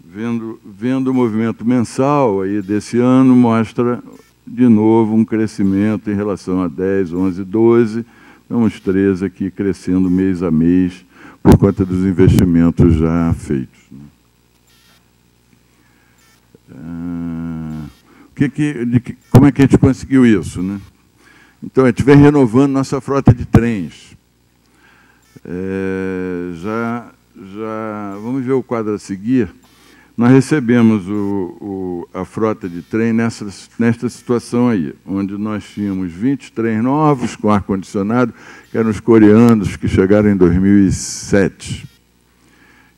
Vendo o movimento mensal aí desse ano, mostra de novo um crescimento em relação a 10, 11, 12, estamos 13 aqui crescendo mês a mês por conta dos investimentos já feitos, né? Como é que a gente conseguiu isso, né? Então, a gente vem renovando nossa frota de trens. Vamos ver o quadro a seguir. Nós recebemos a frota de trem nesta situação aí, onde nós tínhamos 20 trens novos com ar-condicionado, que eram os coreanos que chegaram em 2007,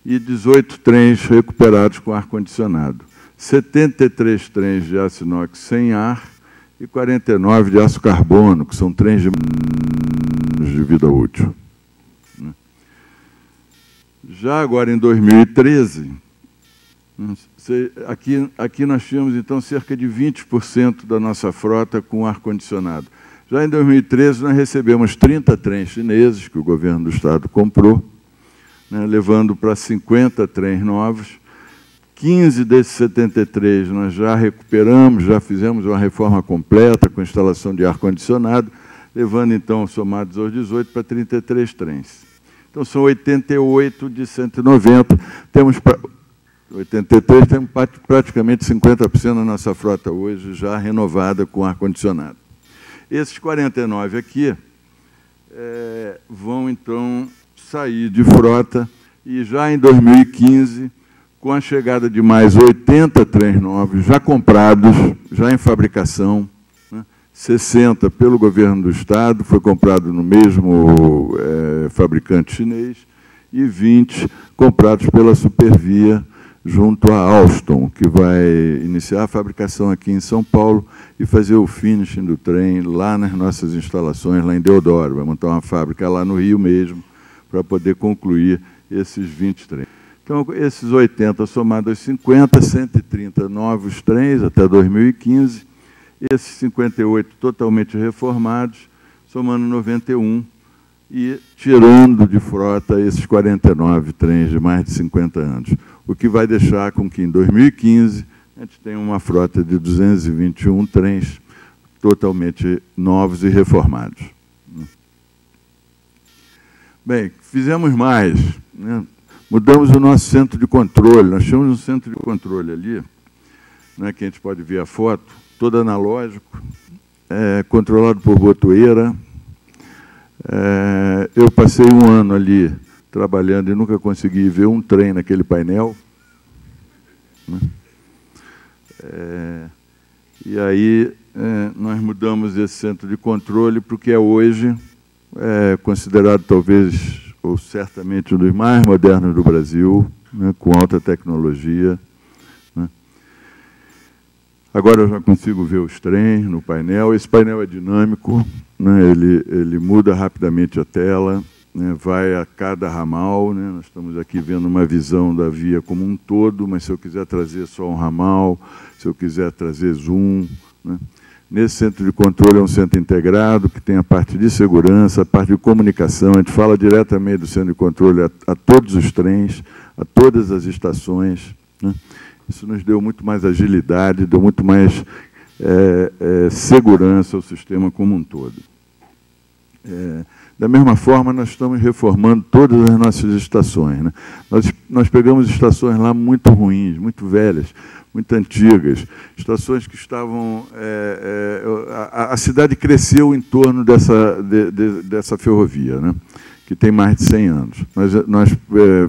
e 18 trens recuperados com ar-condicionado, 73 trens de aço inox sem ar e 49 de aço carbono, que são trens de vida útil. Já agora, em 2013, aqui nós tínhamos, então, cerca de 20% da nossa frota com ar-condicionado. Já em 2013, nós recebemos 30 trens chineses, que o governo do Estado comprou, né, levando para 50 trens novos. 15 desses 73 nós já recuperamos, já fizemos uma reforma completa com instalação de ar-condicionado, levando, então, somados aos 18, para 33 trens. Então, são 88 de 190. Temos 83, temos praticamente 50% da nossa frota hoje já renovada com ar-condicionado. Esses 49 aqui vão, então, sair de frota e já em 2015, com a chegada de mais 80 trens novos, já comprados, já em fabricação, né, 60 pelo governo do Estado, foi comprado no mesmo fabricante chinês, e 20 comprados pela Supervia, junto à Alstom, que vai iniciar a fabricação aqui em São Paulo e fazer o finishing do trem lá nas nossas instalações, lá em Deodoro. Vai montar uma fábrica lá no Rio mesmo, para poder concluir esses 20 trens. Então, esses 80 somados aos 50, 130 novos trens até 2015, esses 58 totalmente reformados, somando 91, e tirando de frota esses 49 trens de mais de 50 anos, o que vai deixar com que, em 2015, a gente tenha uma frota de 221 trens, totalmente novos e reformados. Bem, fizemos mais, né? Mudamos o nosso centro de controle. Nós tínhamos um centro de controle ali, né, que a gente pode ver a foto, todo analógico, controlado por botoeira. Eu passei um ano ali trabalhando e nunca consegui ver um trem naquele painel, né? E aí nós mudamos esse centro de controle para o que é hoje considerado talvez ou certamente um dos mais modernos do Brasil, né, com alta tecnologia, né. Agora eu já consigo ver os trens no painel. Esse painel é dinâmico, né, ele muda rapidamente a tela, né, vai a cada ramal, né. Nós estamos aqui vendo uma visão da via como um todo, mas se eu quiser trazer só um ramal, se eu quiser trazer zoom, né. Nesse centro de controle é um centro integrado, que tem a parte de segurança, a parte de comunicação. A gente fala diretamente do centro de controle a todos os trens, a todas as estações, né? Isso nos deu muito mais agilidade, deu muito mais segurança ao sistema como um todo. Da mesma forma, nós estamos reformando todas as nossas estações, né? Nós pegamos estações lá muito ruins, muito velhas, muito antigas, estações que estavam... a cidade cresceu em torno dessa ferrovia, né, que tem mais de 100 anos. Nós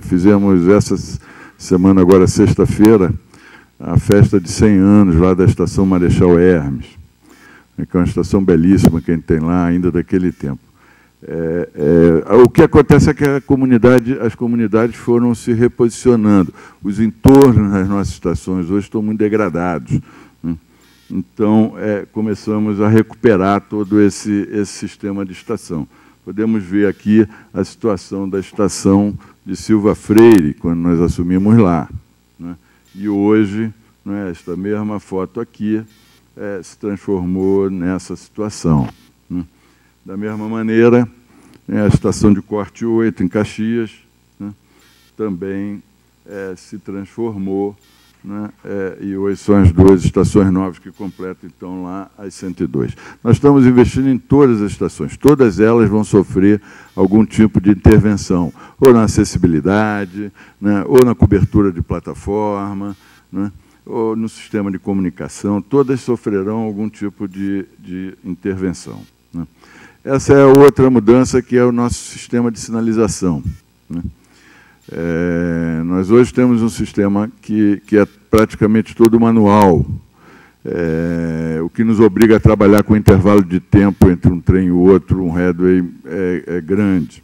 fizemos essa semana, agora sexta-feira, a festa de 100 anos lá da Estação Marechal Hermes, que é uma estação belíssima que a gente tem lá ainda daquele tempo. O que acontece é que as comunidades foram se reposicionando. Os entornos das nossas estações hoje estão muito degradados, né? Então, começamos a recuperar todo esse sistema de estação. Podemos ver aqui a situação da estação de Silva Freire, quando nós assumimos lá, né? E hoje, né, esta mesma foto aqui se transformou nessa situação, né? Da mesma maneira, a estação de Corte 8, em Caxias, né, também se transformou, né, e hoje são as 2 estações novas que completam, então, lá as 102. Nós estamos investindo em todas as estações, todas elas vão sofrer algum tipo de intervenção, ou na acessibilidade, né, ou na cobertura de plataforma, né, ou no sistema de comunicação, todas sofrerão algum tipo de intervenção, né. Essa é a outra mudança, que é o nosso sistema de sinalização, né. Nós hoje temos um sistema que é praticamente todo manual, o que nos obriga a trabalhar com intervalo de tempo entre um trem e outro, um headway grande.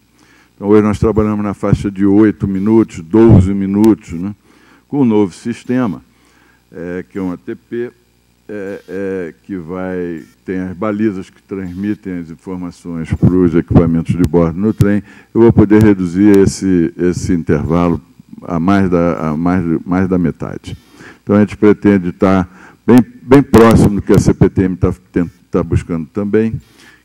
Então, hoje nós trabalhamos na faixa de 8 minutos, 12 minutos, né, com o novo sistema, que é um ATP, que tem as balizas que transmitem as informações para os equipamentos de bordo no trem. Eu vou poder reduzir esse intervalo a mais da metade. Então, a gente pretende estar bem próximo do que a CPTM está buscando também,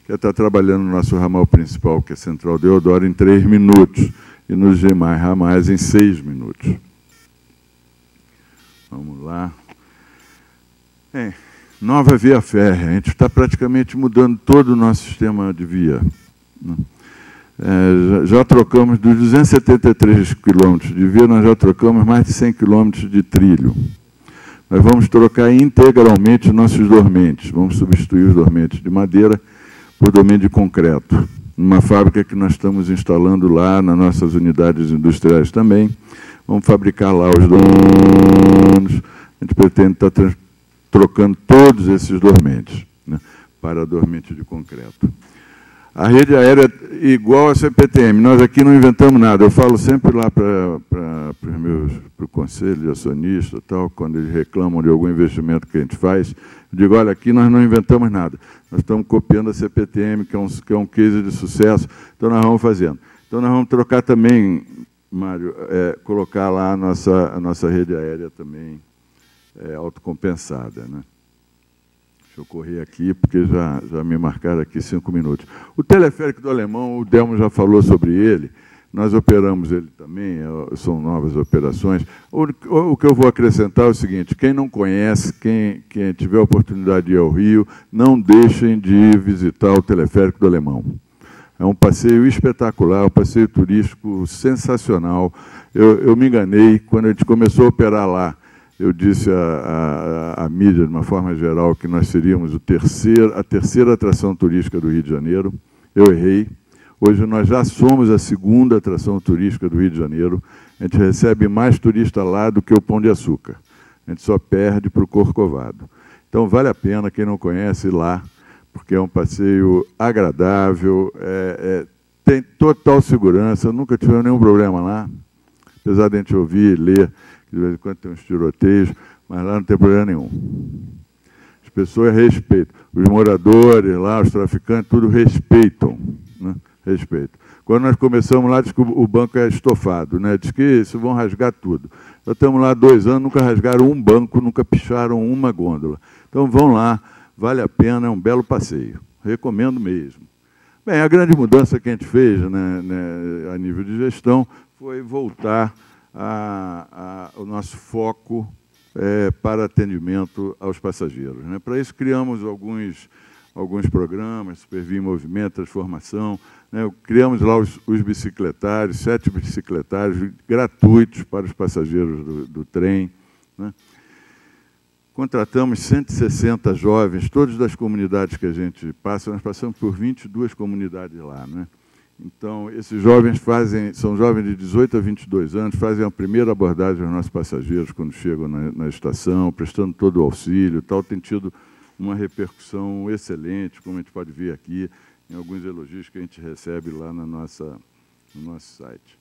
que é estar trabalhando no nosso ramal principal, que é Central Deodoro, em 3 minutos, e nos demais ramais em 6 minutos. Vamos lá. Nova via férrea. A gente está praticamente mudando todo o nosso sistema de via, né? Já trocamos dos 273 quilômetros de via, nós já trocamos mais de 100 quilômetros de trilho. Nós vamos trocar integralmente nossos dormentes, vamos substituir os dormentes de madeira por dormente de concreto, numa fábrica que nós estamos instalando lá nas nossas unidades industriais também. Vamos fabricar lá os dormentes. A gente pretende estar trocando todos esses dormentes, né, para dormente de concreto. A rede aérea é igual à CPTM. Nós aqui não inventamos nada. Eu falo sempre lá para o conselho de acionista, tal, quando eles reclamam de algum investimento que a gente faz, eu digo, olha, aqui nós não inventamos nada. Nós estamos copiando a CPTM, que é um case de sucesso, então nós vamos fazendo. Então nós vamos trocar também, Mário, colocar lá a nossa rede aérea também autocompensada, né? Deixa eu correr aqui, porque já me marcaram aqui 5 minutos. O teleférico do Alemão, o Delmo já falou sobre ele. Nós operamos ele também, são novas operações. O que eu vou acrescentar é o seguinte: quem não conhece, quem tiver a oportunidade de ir ao Rio, não deixem de ir visitar o Teleférico do Alemão. É um passeio espetacular, um passeio turístico sensacional. Eu me enganei, quando a gente começou a operar lá, eu disse à mídia, de uma forma geral, que nós seríamos a terceira atração turística do Rio de Janeiro. Eu errei. Hoje nós já somos a segunda atração turística do Rio de Janeiro. A gente recebe mais turista lá do que o Pão de Açúcar. A gente só perde para o Corcovado. Então, vale a pena, quem não conhece, ir lá, porque é um passeio agradável, tem total segurança, nunca tivemos nenhum problema lá, apesar de a gente ouvir e ler, que de vez em quando tem uns tiroteios, mas lá não tem problema nenhum. As pessoas respeitam. Os moradores lá, os traficantes, tudo respeitam. Né? Respeitam. Quando nós começamos lá, diz que o banco é estofado, né? Diz que isso vão rasgar tudo. Nós estamos lá há 2 anos, nunca rasgaram um banco, nunca picharam uma gôndola. Então vão lá, vale a pena, é um belo passeio. Recomendo mesmo. Bem, a grande mudança que a gente fez, né, a nível de gestão, foi voltar o nosso foco para atendimento aos passageiros. Né? Para isso, criamos alguns programas, Supervia em Movimento, Transformação. Né? Criamos lá os bicicletários, 7 bicicletários gratuitos para os passageiros do trem. Né? Contratamos 160 jovens, todos das comunidades que a gente passa. Nós passamos por 22 comunidades lá. Né? Então, esses jovens são jovens de 18 a 22 anos, fazem a primeira abordagem aos nossos passageiros quando chegam na estação, prestando todo o auxílio. Tal, tem tido uma repercussão excelente, como a gente pode ver aqui, em alguns elogios que a gente recebe lá no nosso site.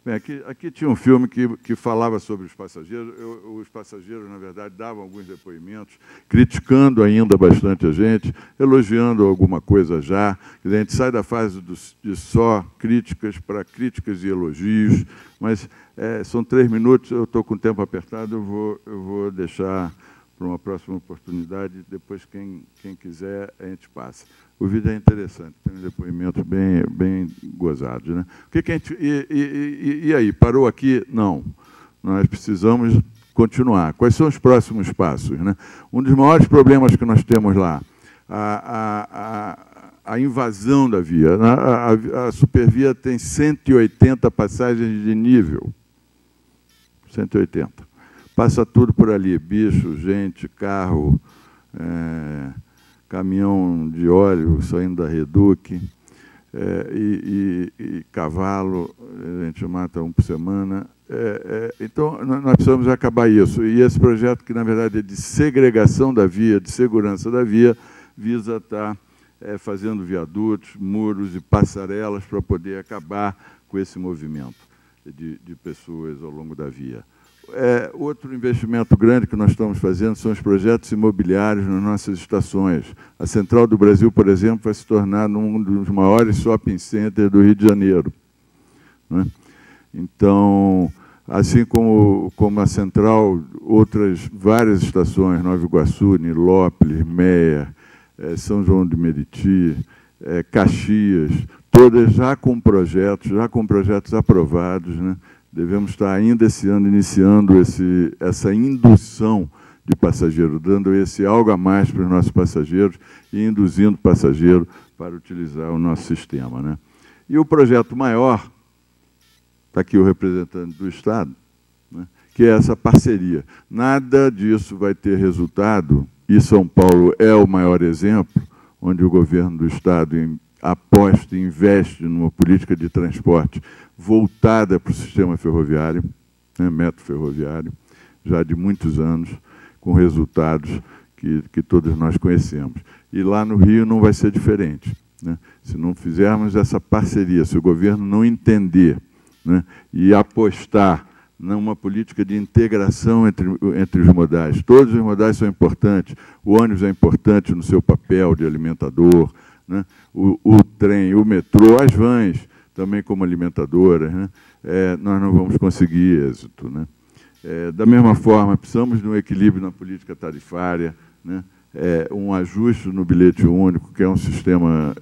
Bem, aqui tinha um filme que falava sobre os passageiros. Os passageiros, na verdade, davam alguns depoimentos, criticando ainda bastante a gente, elogiando alguma coisa já. A gente sai da fase de só críticas para críticas e elogios, mas são 3 minutos, eu estou com o tempo apertado, eu vou deixar para uma próxima oportunidade, depois quem quiser a gente passa. O vídeo é interessante, tem um depoimento bem gozado. Né? O que a gente, e aí, parou aqui? Não. Nós precisamos continuar. Quais são os próximos passos? Né? Um dos maiores problemas que nós temos lá, a invasão da via. A Supervia tem 180 passagens de nível. 180. Passa tudo por ali, bicho, gente, carro, caminhão de óleo saindo da Reduc, e cavalo, a gente mata um por semana. Então, nós precisamos acabar isso. E esse projeto, que na verdade é de segregação da via, de segurança da via, visa estar fazendo viadutos, muros e passarelas para poder acabar com esse movimento de pessoas ao longo da via. Outro investimento grande que nós estamos fazendo são os projetos imobiliários nas nossas estações. A Central do Brasil, por exemplo, vai se tornar um dos maiores shopping centers do Rio de Janeiro. Né? Então, assim como a Central, várias estações, Nova Iguaçu, Nilópolis, Meia, São João de Meriti, Caxias, todas já com projetos aprovados, né? Devemos estar ainda esse ano iniciando essa indução de passageiro, dando esse algo a mais para os nossos passageiros e induzindo o passageiro para utilizar o nosso sistema. Né? E o projeto maior, está aqui o representante do Estado, né, que é essa parceria. Nada disso vai ter resultado, e São Paulo é o maior exemplo, onde o governo do Estado aposta e investe numa política de transporte voltada para o sistema ferroviário, né, metro ferroviário, já de muitos anos, com resultados que todos nós conhecemos. E lá no Rio não vai ser diferente. Né? Se não fizermos essa parceria, se o governo não entender, né, e apostar numa política de integração entre os modais. Todos os modais são importantes, o ônibus é importante no seu papel de alimentador, né? O trem, o metrô, as vans, também como alimentadoras, né? Nós não vamos conseguir êxito. Né? Da mesma forma, precisamos de um equilíbrio na política tarifária, né? um ajuste no bilhete único, que é um sistema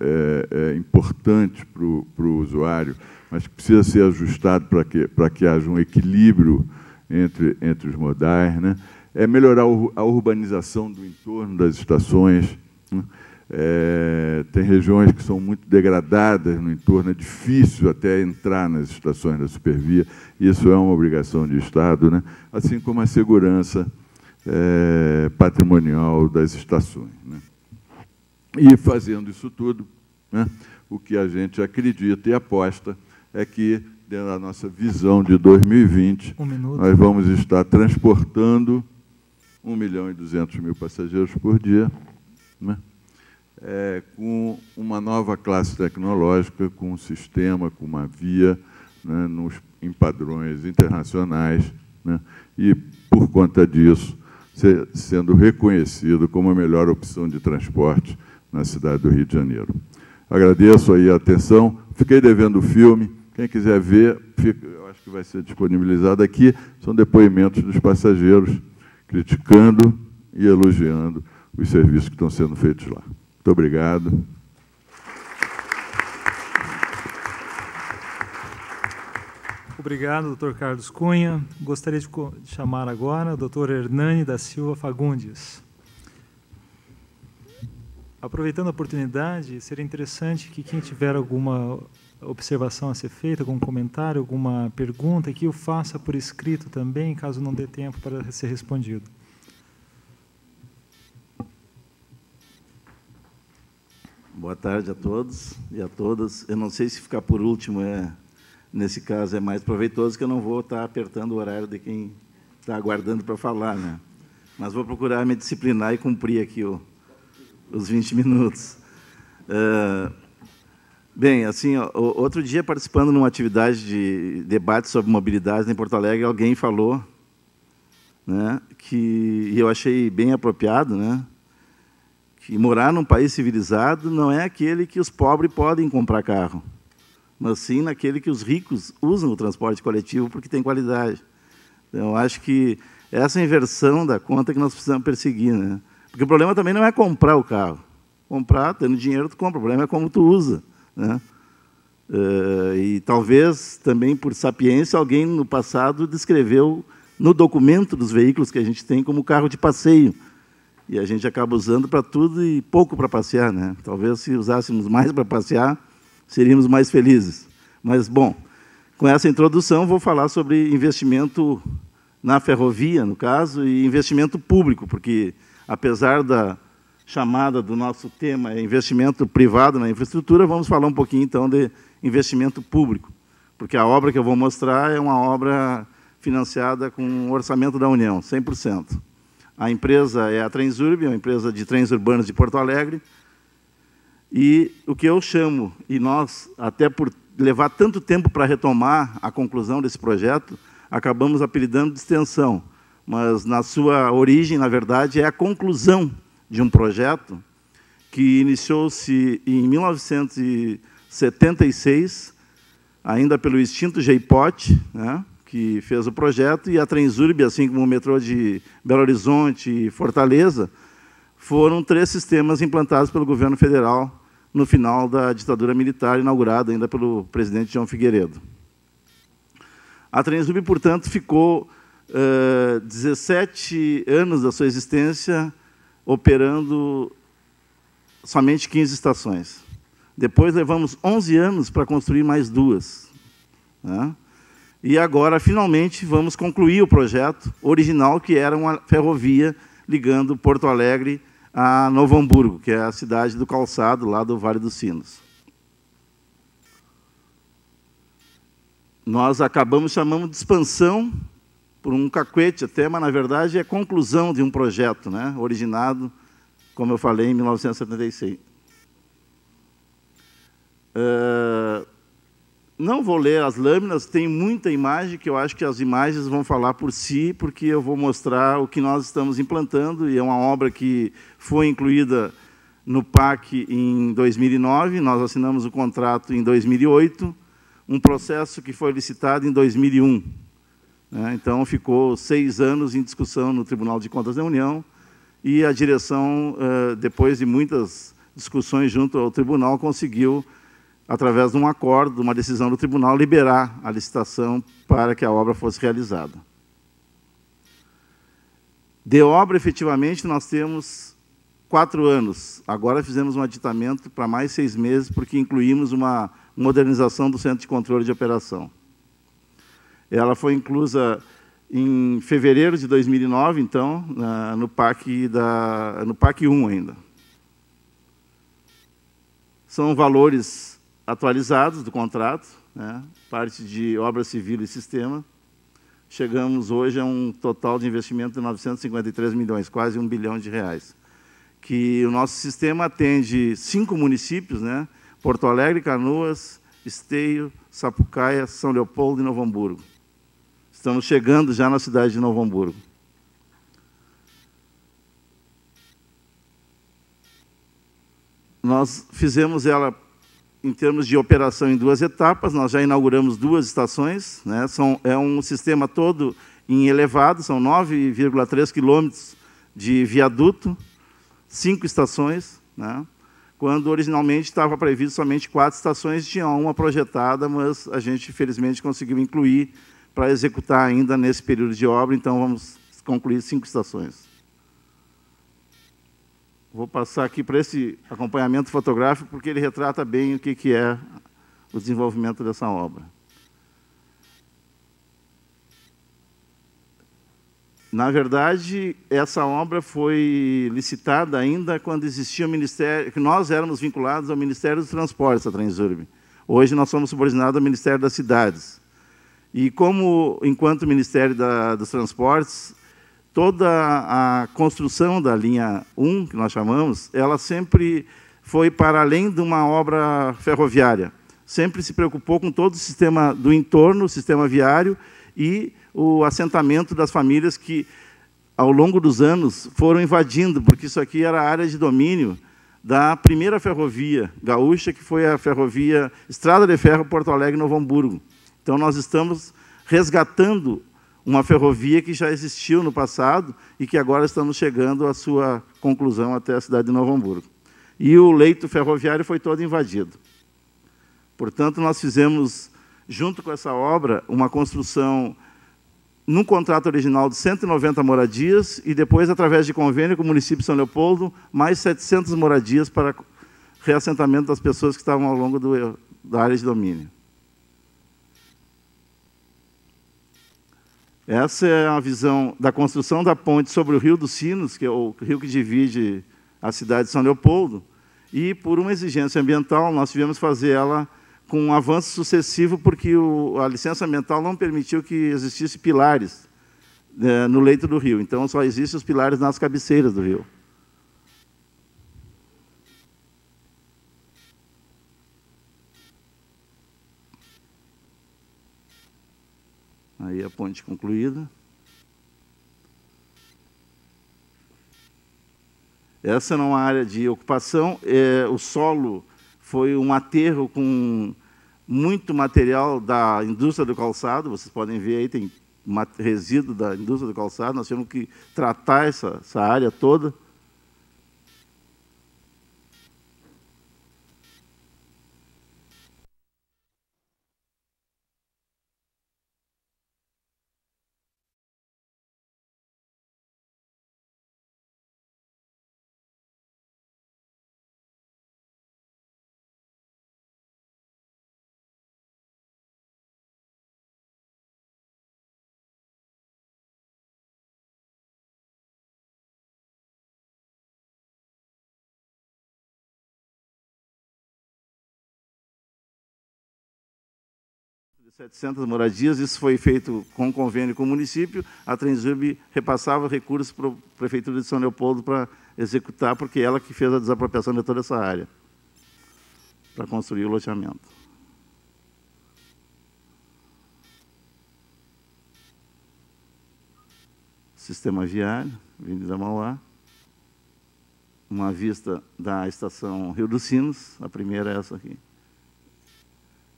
importante para o usuário, mas que precisa ser ajustado para que haja um equilíbrio entre os modais, né? É melhorar a urbanização do entorno das estações, né? Tem regiões que são muito degradadas no entorno, é difícil até entrar nas estações da Supervia, isso é uma obrigação de Estado, né? Assim como a segurança patrimonial das estações, né? E, fazendo isso tudo, né, o que a gente acredita e aposta é que, dentro da nossa visão de 2020, nós vamos estar transportando 1.200.000 passageiros por dia, né? Com uma nova classe tecnológica, com um sistema, com uma via, né, em padrões internacionais, né? E, por conta disso, sendo reconhecido como a melhor opção de transporte na cidade do Rio de Janeiro. Agradeço aí a atenção. Fiquei devendo o filme. Quem quiser ver, eu acho que vai ser disponibilizado aqui. São depoimentos dos passageiros criticando e elogiando os serviços que estão sendo feitos lá. Muito obrigado. Obrigado, doutor Carlos Cunha. Gostaria de chamar agora o doutor Hernani da Silva Fagundes. Aproveitando a oportunidade, seria interessante que quem tiver alguma observação a ser feita, algum comentário, alguma pergunta, que o faça por escrito também, caso não dê tempo para ser respondido. Boa tarde a todos e a todas. Eu não sei se ficar por último nesse caso é mais proveitoso, que eu não vou estar apertando o horário de quem está aguardando para falar, né? Mas vou procurar me disciplinar e cumprir aqui os 20 minutos. Bem, assim, outro dia, participando numa atividade de debate sobre mobilidade em Porto Alegre, alguém falou, né, e eu achei bem apropriado, né, que morar num país civilizado não é aquele que os pobres podem comprar carro, mas sim naquele que os ricos usam o transporte coletivo porque tem qualidade. Então, eu acho que essa inversão da conta que nós precisamos perseguir, né? Porque o problema também não é comprar o carro. Comprar, tendo dinheiro, tu compra. O problema é como tu usa, né? E talvez, também por sapiência, alguém no passado descreveu no documento dos veículos que a gente tem como carro de passeio. E a gente acaba usando para tudo e pouco para passear, né? Talvez, se usássemos mais para passear, seríamos mais felizes. Mas, bom, com essa introdução, vou falar sobre investimento na ferrovia, no caso, e investimento público, porque, apesar da chamada do nosso tema investimento privado na infraestrutura, vamos falar um pouquinho, então, de investimento público, porque a obra que eu vou mostrar é uma obra financiada com o orçamento da União, 100%. A empresa é a Transurb, uma empresa de trens urbanos de Porto Alegre, e o que eu chamo, e nós, até por levar tanto tempo para retomar a conclusão desse projeto, acabamos apelidando de extensão, mas, na sua origem, na verdade, é a conclusão de um projeto que iniciou-se em 1976, ainda pelo extinto GEIPOT, né, que fez o projeto, e a Transurb, assim como o metrô de Belo Horizonte e Fortaleza, foram 3 sistemas implantados pelo governo federal no final da ditadura militar, inaugurada ainda pelo presidente João Figueiredo. A Transurb, portanto, ficou 17 anos da sua existência operando somente 15 estações. Depois levamos 11 anos para construir mais 2. Né? E agora, finalmente, vamos concluir o projeto original, que era uma ferrovia ligando Porto Alegre a Novo Hamburgo, que é a cidade do calçado, lá do Vale dos Sinos. Nós chamamos de expansão, por um cacuete até, mas, na verdade, é conclusão de um projeto, né, originado, como eu falei, em 1976. Não vou ler as lâminas, tem muita imagem, que eu acho que as imagens vão falar por si, porque eu vou mostrar o que nós estamos implantando, e é uma obra que foi incluída no PAC em 2009, nós assinamos o contrato em 2008, um processo que foi licitado em 2001. Então, ficou 6 anos em discussão no Tribunal de Contas da União, e a direção, depois de muitas discussões junto ao tribunal, conseguiu, através de um acordo, de uma decisão do tribunal, liberar a licitação para que a obra fosse realizada. De obra, efetivamente, nós temos 4 anos. Agora fizemos um aditamento para mais 6 meses, porque incluímos uma modernização do Centro de Controle de Operação. Ela foi inclusa em fevereiro de 2009, então, no PAC 1 ainda. São valores atualizados do contrato, né? Parte de obra civil e sistema. Chegamos hoje a um total de investimento de 953 milhões, quase R$1 bilhão, que o nosso sistema atende 5 municípios, né? Porto Alegre, Canoas, Esteio, Sapucaia, São Leopoldo e Novo Hamburgo. Estamos chegando já na cidade de Novo Hamburgo. Nós fizemos ela, em termos de operação, em 2 etapas. Nós já inauguramos 2 estações, né? É um sistema todo em elevado, são 9,3 quilômetros de viaduto, 5 estações, né? Quando originalmente estava previsto somente 4 estações, tinha uma projetada, mas a gente, felizmente, conseguiu incluir para executar ainda nesse período de obra, então vamos concluir 5 estações. Vou passar aqui para esse acompanhamento fotográfico, porque ele retrata bem o que é o desenvolvimento dessa obra. Na verdade, essa obra foi licitada ainda quando existia o Ministério, que nós éramos vinculados ao Ministério dos Transportes, a Transurb. Hoje nós somos subordinados ao Ministério das Cidades. E como, enquanto Ministério dos Transportes, toda a construção da linha 1, que nós chamamos, ela sempre foi para além de uma obra ferroviária. Sempre se preocupou com todo o sistema do entorno, o sistema viário e o assentamento das famílias que, ao longo dos anos, foram invadindo, porque isso aqui era a área de domínio da primeira ferrovia gaúcha, que foi a ferrovia Estrada de Ferro Porto Alegre-Novo Hamburgo. Então, nós estamos resgatando uma ferrovia que já existiu no passado e que agora estamos chegando à sua conclusão até a cidade de Novo Hamburgo. E o leito ferroviário foi todo invadido. Portanto, nós fizemos, junto com essa obra, uma construção, num contrato original, de 190 moradias e depois, através de convênio com o município de São Leopoldo, mais 700 moradias para reassentamento das pessoas que estavam ao longo da área de domínio. Essa é a visão da construção da ponte sobre o Rio dos Sinos, que é o rio que divide a cidade de São Leopoldo, e, por uma exigência ambiental, nós tivemos que fazer ela com um avanço sucessivo, porque a licença ambiental não permitiu que existissem pilares no leito do rio. Então, só existem os pilares nas cabeceiras do rio. Aí a ponte concluída. Essa não é uma área de ocupação. O solo foi um aterro com muito material da indústria do calçado. Vocês podem ver aí, tem resíduo da indústria do calçado. Nós temos que tratar essa área toda. De 700 moradias, isso foi feito com convênio com o município. A Transurb repassava recursos para a Prefeitura de São Leopoldo para executar, porque ela que fez a desapropriação de toda essa área, para construir o loteamento. Sistema viário, Avenida Mauá. Uma vista da estação Rio dos Sinos, a primeira é essa aqui.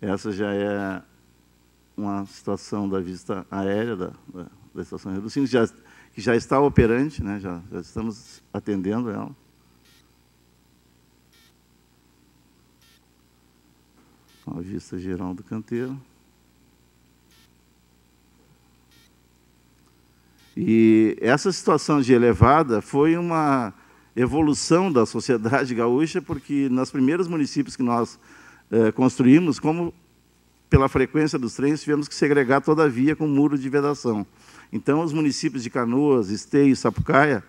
Essa já é uma situação da vista aérea da estação Rio dos Sinos, que já está operante, né? Já estamos atendendo ela. A vista geral do canteiro. E essa situação de elevada foi uma evolução da sociedade gaúcha, porque nos primeiros municípios que nós construímos, como pela frequência dos trens, tivemos que segregar toda a via com muro de vedação. Então, os municípios de Canoas, Esteio e Sapucaia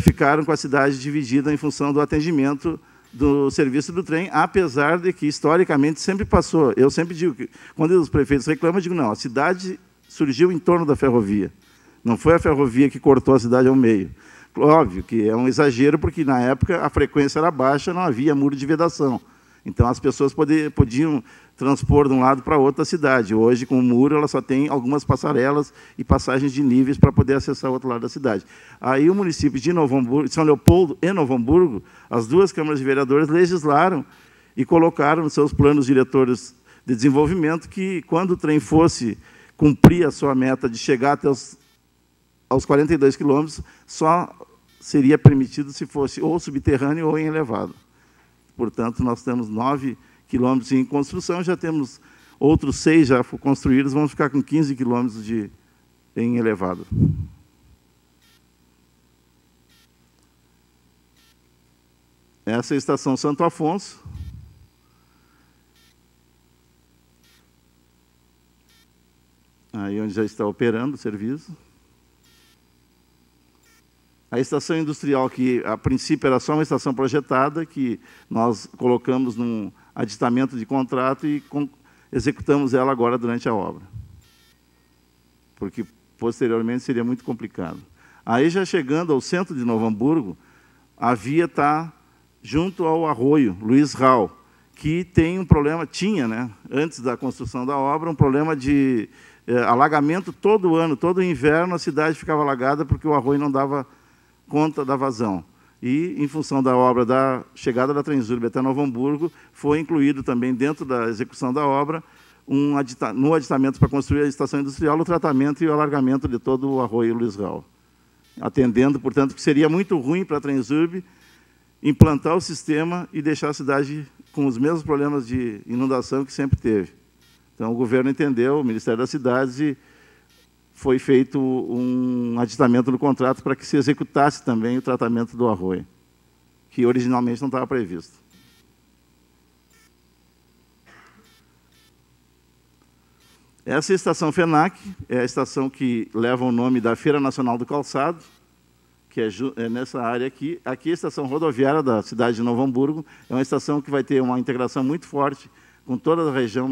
ficaram com a cidade dividida em função do atendimento do serviço do trem, apesar de que, historicamente, sempre passou. Eu sempre digo que, quando os prefeitos reclamam, eu digo, não, a cidade surgiu em torno da ferrovia. Não foi a ferrovia que cortou a cidade ao meio. Óbvio que é um exagero, porque, na época, a frequência era baixa, não havia muro de vedação. Então, as pessoas podiam transpor de um lado para outro da cidade. Hoje, com o muro, ela só tem algumas passarelas e passagens de níveis para poder acessar o outro lado da cidade. Aí, o município de Novo Hamburgo, São Leopoldo e Novo Hamburgo, as duas câmaras de vereadores legislaram e colocaram nos seus planos diretores de desenvolvimento que, quando o trem fosse cumprir a sua meta de chegar até aos 42 quilômetros, só seria permitido se fosse ou subterrâneo ou em elevado. Portanto, nós temos 9 quilômetros em construção, já temos outros 6 já construídos, vamos ficar com 15 quilômetros em elevado. Essa é a estação Santo Afonso. Aí onde já está operando o serviço. A estação industrial, que a princípio era só uma estação projetada, que nós colocamos num aditamento de contrato e executamos ela agora durante a obra. Porque, posteriormente, seria muito complicado. Aí, já chegando ao centro de Novo Hamburgo, a via está junto ao arroio Luiz Rau, que tem um problema, tinha, né, antes da construção da obra, um problema de alagamento todo ano, todo inverno, a cidade ficava alagada porque o arroio não dava conta da vazão. E, em função da obra da chegada da Transurb até Novo Hamburgo, foi incluído também, dentro da execução da obra, no aditamento para construir a estação industrial, o tratamento e o alargamento de todo o arroio Luiz Rau. Atendendo, portanto, que seria muito ruim para a Transurb implantar o sistema e deixar a cidade com os mesmos problemas de inundação que sempre teve. Então, o governo entendeu, o Ministério das Cidades, e foi feito um aditamento no contrato para que se executasse também o tratamento do arroio, que originalmente não estava previsto. Essa é a estação FENAC, é a estação que leva o nome da Feira Nacional do Calçado, que é nessa área aqui. Aqui é a estação rodoviária da cidade de Novo Hamburgo, é uma estação que vai ter uma integração muito forte com toda a região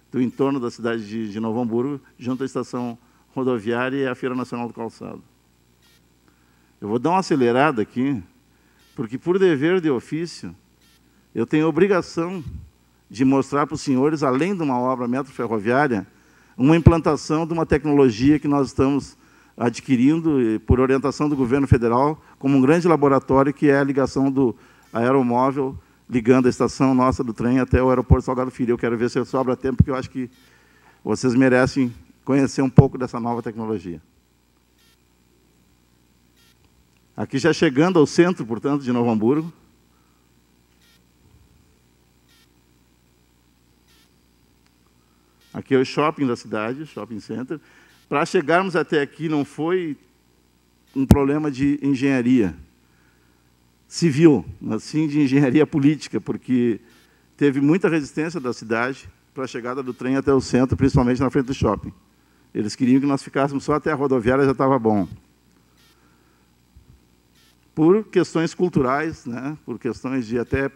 do entorno da cidade de Novo Hamburgo, junto à estação rodoviária e a Feira Nacional do Calçado. Eu vou dar uma acelerada aqui, porque, por dever de ofício, eu tenho a obrigação de mostrar para os senhores, além de uma obra metroferroviária, uma implantação de uma tecnologia que nós estamos adquirindo, por orientação do governo federal, como um grande laboratório, que é a ligação do aeromóvel, ligando a estação nossa do trem até o aeroporto Salgado Filho. Eu quero ver se sobra tempo, porque eu acho que vocês merecem conhecer um pouco dessa nova tecnologia. Aqui já chegando ao centro, portanto, de Novo Hamburgo. Aqui é o shopping da cidade, shopping center. Para chegarmos até aqui não foi um problema de engenharia civil, mas sim de engenharia política, porque teve muita resistência da cidade para a chegada do trem até o centro, principalmente na frente do shopping. Eles queriam que nós ficássemos só até a rodoviária, já estava bom. Por questões culturais, né, por questões de até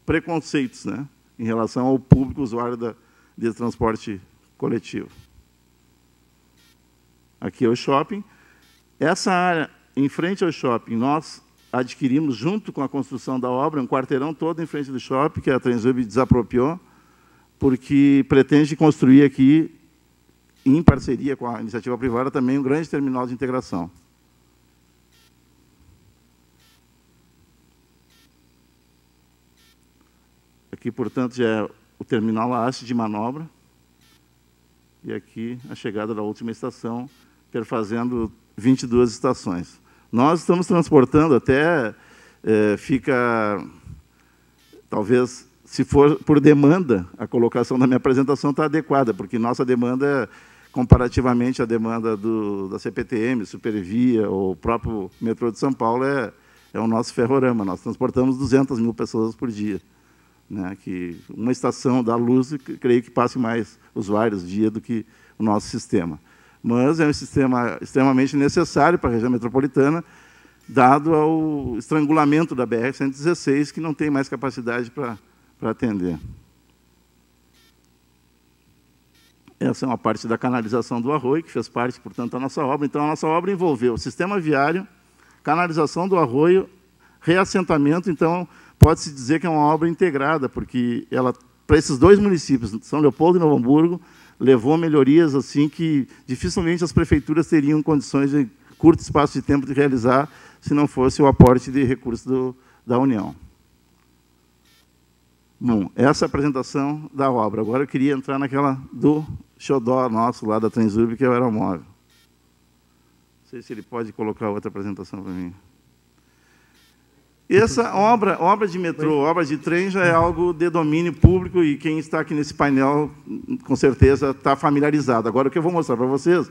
preconceitos, né, em relação ao público usuário de transporte coletivo. Aqui é o shopping. Essa área, em frente ao shopping, nós adquirimos, junto com a construção da obra, um quarteirão todo em frente do shopping, que a Transurb desapropriou, porque pretende construir aqui, em parceria com a iniciativa privada, também um grande terminal de integração. Aqui, portanto, já é o terminal haste de manobra. E aqui a chegada da última estação, perfazendo 22 estações. Nós estamos transportando até, fica, talvez, se for por demanda, a colocação da minha apresentação está adequada, porque nossa demanda, comparativamente à demanda da CPTM, Supervia, ou o próprio metrô de São Paulo, é o nosso ferrorama. Nós transportamos 200 mil pessoas por dia. Né, que uma estação da Luz, creio que passe mais usuários dia do que o nosso sistema. Mas é um sistema extremamente necessário para a região metropolitana, dado ao estrangulamento da BR-116, que não tem mais capacidade para atender. Essa é uma parte da canalização do Arroio, que fez parte, portanto, da nossa obra. Então, a nossa obra envolveu o sistema viário, canalização do Arroio, reassentamento. Então, pode-se dizer que é uma obra integrada, porque ela, para esses dois municípios, São Leopoldo e Novo Hamburgo, levou melhorias assim que dificilmente as prefeituras teriam condições de curto espaço de tempo de realizar, se não fosse o aporte de recursos da União. Bom, essa é a apresentação da obra. Agora eu queria entrar naquela do xodó nosso, lá da Transurb, que é o aeromóvel. Não sei se ele pode colocar outra apresentação para mim. Essa obra de metrô, obra de trem, já é algo de domínio público e quem está aqui nesse painel, com certeza, está familiarizado. Agora, o que eu vou mostrar para vocês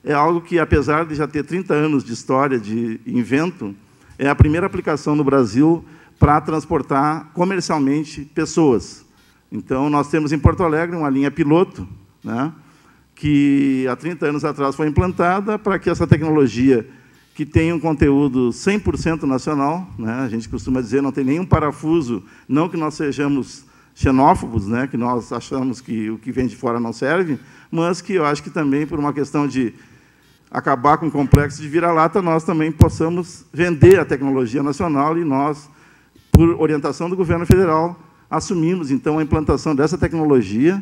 é algo que, apesar de já ter 30 anos de história de invento, é a primeira aplicação no Brasil para transportar comercialmente pessoas. Então, nós temos em Porto Alegre uma linha piloto, né, que há 30 anos atrás foi implantada para que essa tecnologia, que tem um conteúdo 100% nacional, né? A gente costuma dizer, não tem nenhum parafuso, não que nós sejamos xenófobos, né? Que nós achamos que o que vem de fora não serve, mas que eu acho que também, por uma questão de acabar com o complexo de vira-lata, nós também possamos vender a tecnologia nacional e nós, por orientação do governo federal, assumimos, então, a implantação dessa tecnologia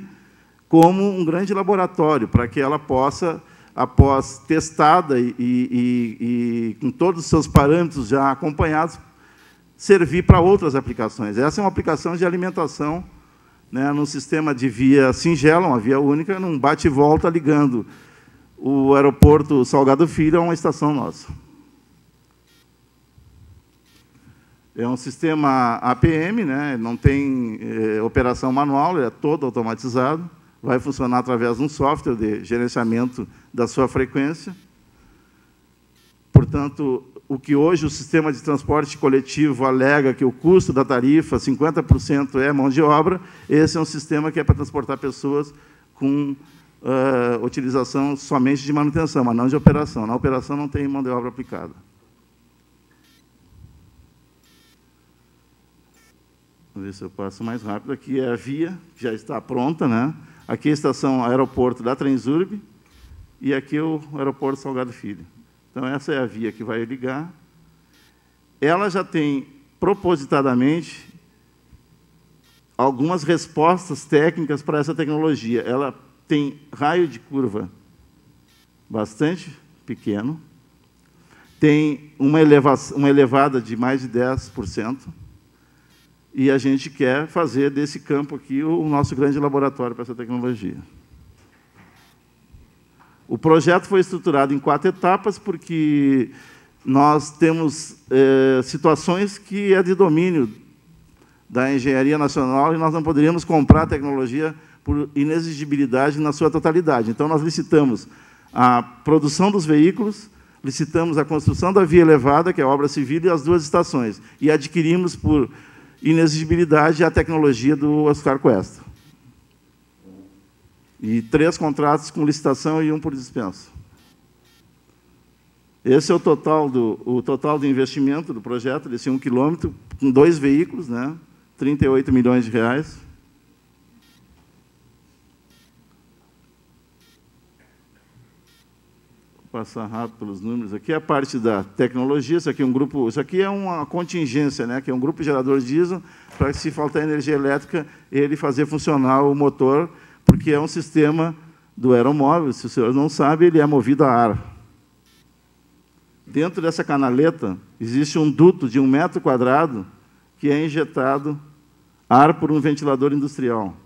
como um grande laboratório, para que ela possa, após testada e com todos os seus parâmetros já acompanhados, servir para outras aplicações. Essa é uma aplicação de alimentação, né, num sistema de via singela, uma via única, num bate e volta, ligando o aeroporto Salgado Filho a uma estação nossa. É um sistema APM, né, não tem operação manual, ele é todo automatizado, vai funcionar através de um software de gerenciamento da sua frequência. Portanto, o que hoje o sistema de transporte coletivo alega que o custo da tarifa, 50% é mão de obra, esse é um sistema que é para transportar pessoas com utilização somente de manutenção, mas não de operação. Na operação não tem mão de obra aplicada. Vamos ver se eu passo mais rápido. Aqui é a via, que já está pronta, né? Aqui é a estação aeroporto da Transurb e aqui é o aeroporto Salgado Filho. Então, essa é a via que vai ligar. Ela já tem, propositadamente, algumas respostas técnicas para essa tecnologia. Ela tem raio de curva bastante pequeno, tem uma elevada de mais de 10%, e a gente quer fazer desse campo aqui o nosso grande laboratório para essa tecnologia. O projeto foi estruturado em 4 etapas, porque nós temos situações que é de domínio da engenharia nacional e nós não poderíamos comprar a tecnologia por inexigibilidade na sua totalidade. Então, nós licitamos a produção dos veículos, licitamos a construção da via elevada, que é a obra civil, e as 2 estações, e adquirimos por inexigibilidade a tecnologia do Oscar Cuesta. E 3 contratos com licitação e 1 por dispensa. Esse é o total do investimento do projeto, desse 1 quilômetro, com 2 veículos, né? 38 milhões de reais. Vou passar rápido pelos números. Aqui é a parte da tecnologia. Isso aqui é um grupo, isso aqui é uma contingência, né? Que é um grupo gerador diesel para que, se faltar energia elétrica, ele fazer funcionar o motor, porque é um sistema do aeromóvel. Se o senhor não sabe, ele é movido a ar. Dentro dessa canaleta existe um duto de 1 metro quadrado que é injetado ar por um ventilador industrial.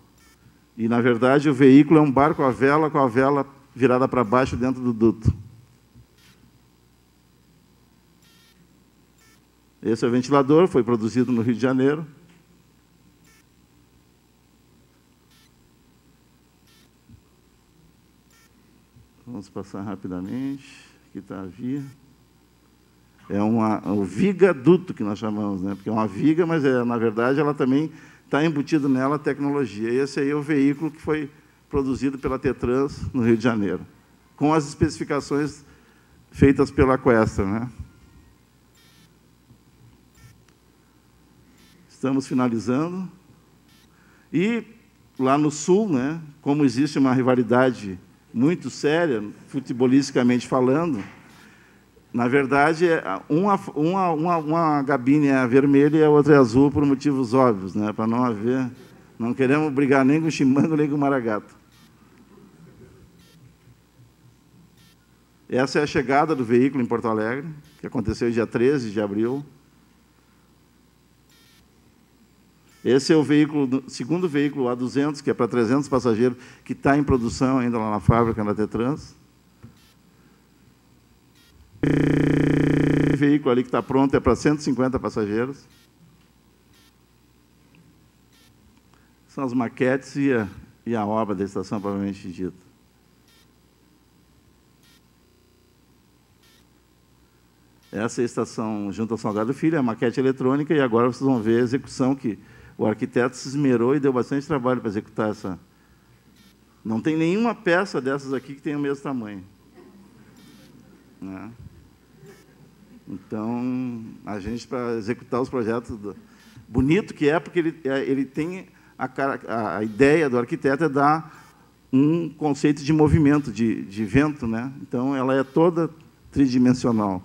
E, na verdade, o veículo é um barco à vela com a vela virada para baixo dentro do duto. Esse é o ventilador, foi produzido no Rio de Janeiro. Vamos passar rapidamente. Aqui está a via. É o vigaduto que nós chamamos, né? Porque é uma viga, mas, na verdade, ela também está embutida nela a tecnologia. Esse aí é o veículo que foi produzido pela Tetrans no Rio de Janeiro, com as especificações feitas pela Questra, né? Estamos finalizando. E, lá no Sul, né, como existe uma rivalidade muito séria, futebolisticamente falando, na verdade, uma gabine é vermelha e a outra é azul por motivos óbvios, né, para não haver... Não queremos brigar nem com o Chimango, nem com o Maragato. Essa é a chegada do veículo em Porto Alegre, que aconteceu dia 13 de abril. Esse é o veículo, segundo veículo A200, que é para 300 passageiros, que está em produção ainda lá na fábrica, na Tetrans. O veículo ali que está pronto é para 150 passageiros. São as maquetes e a obra da estação, provavelmente dita. Essa é a estação junto ao Salgado Filho, é a maquete eletrônica, e agora vocês vão ver a execução que o arquiteto se esmerou e deu bastante trabalho para executar essa. Não tem nenhuma peça dessas aqui que tenha o mesmo tamanho, né? Então, a gente, para executar os projetos, bonito que é, porque ele tem a ideia do arquiteto é dar um conceito de movimento, de vento, né? Então, ela é toda tridimensional.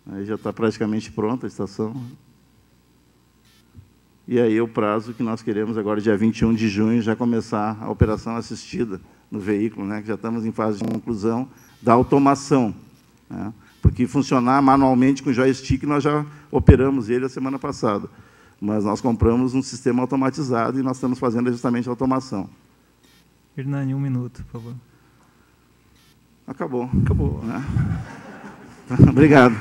Aí já está praticamente pronta a estação. E aí o prazo que nós queremos agora, dia 21 de junho, já começar a operação assistida no veículo, né, que já estamos em fase de conclusão da automação, né, porque funcionar manualmente com joystick, nós já operamos ele a semana passada, mas nós compramos um sistema automatizado e nós estamos fazendo justamente a automação. Hernani, 1 minuto, por favor. Acabou. Acabou. Né? Obrigado.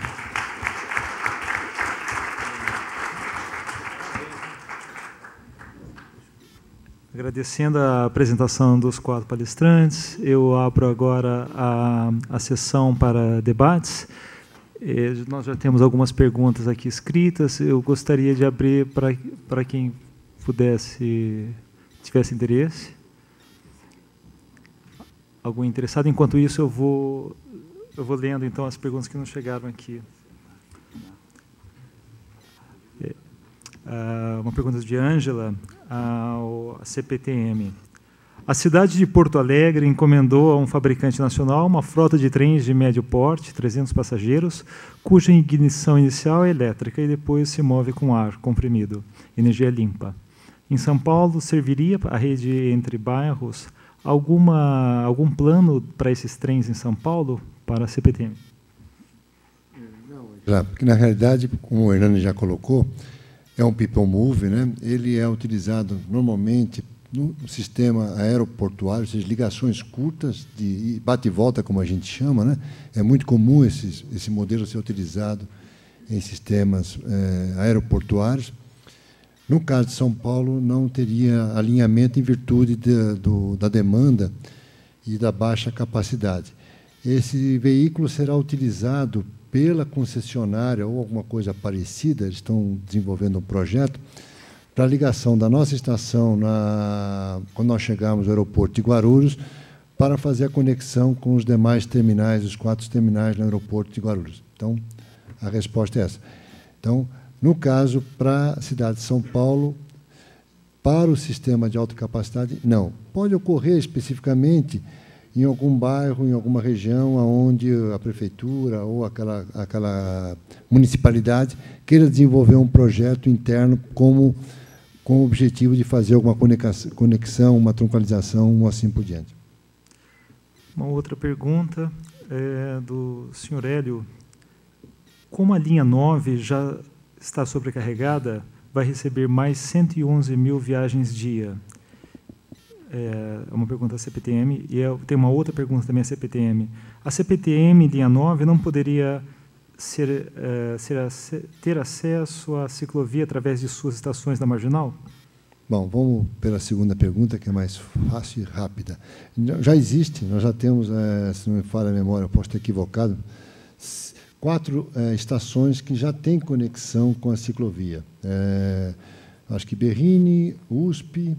Agradecendo a apresentação dos 4 palestrantes, eu abro agora a sessão para debates. Nós já temos algumas perguntas aqui escritas. Eu gostaria de abrir para quem tivesse interesse. Algum interessado? Enquanto isso, eu vou lendo então as perguntas que nos chegaram aqui. Uma pergunta de Ângela, ao CPTM. A cidade de Porto Alegre encomendou a um fabricante nacional uma frota de trens de médio porte, 300 passageiros, cuja ignição inicial é elétrica e depois se move com ar comprimido, energia limpa. Em São Paulo, serviria a rede entre bairros algum plano para esses trens em São Paulo, para a CPTM? Não, porque, na realidade, como o Hernani já colocou, é um people move, né? Ele é utilizado normalmente no sistema aeroportuário, ou seja, ligações curtas, de bate e volta, como a gente chama, né? É muito comum esse modelo ser utilizado em sistemas aeroportuários. No caso de São Paulo, não teria alinhamento em virtude da demanda e da baixa capacidade. Esse veículo será utilizado pela concessionária ou alguma coisa parecida, eles estão desenvolvendo um projeto para a ligação da nossa estação, quando nós chegarmos ao aeroporto de Guarulhos, para fazer a conexão com os demais terminais, os 4 terminais no aeroporto de Guarulhos. Então, a resposta é essa. Então, no caso, para a cidade de São Paulo, para o sistema de alta capacidade, não. Pode ocorrer especificamente em algum bairro, em alguma região, onde a prefeitura ou aquela municipalidade queira desenvolver um projeto interno com o objetivo de fazer alguma conexão, uma troncalização ou assim por diante. Uma outra pergunta é do senhor Hélio. Como a linha 9 já está sobrecarregada, vai receber mais 111 mil viagens dia. é uma pergunta da CPTM, e eu tenho uma outra pergunta também à CPTM. A CPTM, linha 9, não poderia ter acesso à ciclovia através de suas estações na Marginal? Bom, vamos pela segunda pergunta, que é mais fácil e rápida. Já existe, nós já temos, se não me falha a memória, eu posso estar equivocado, 4 estações que já têm conexão com a ciclovia. Acho que Berrini, USP,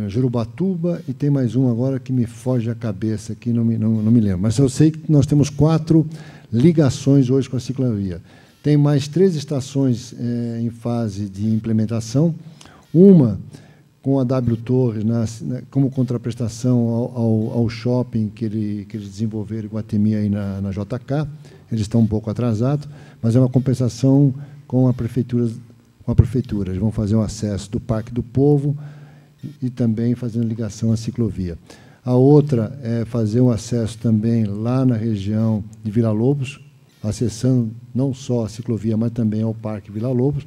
Jurubatuba, e tem mais um agora que me foge a cabeça, aqui não me lembro. Mas eu sei que nós temos 4 ligações hoje com a ciclovia. Tem mais 3 estações em fase de implementação, uma com a W Torres como contraprestação ao shopping que eles desenvolveram em Guatemi aí na JK. Eles estão um pouco atrasados, mas é uma compensação com a prefeitura. Eles vão fazer um acesso do Parque do Povo e também fazendo ligação à ciclovia. A outra é fazer um acesso também lá na região de Vila Lobos, acessando não só a ciclovia, mas também ao Parque Vila Lobos.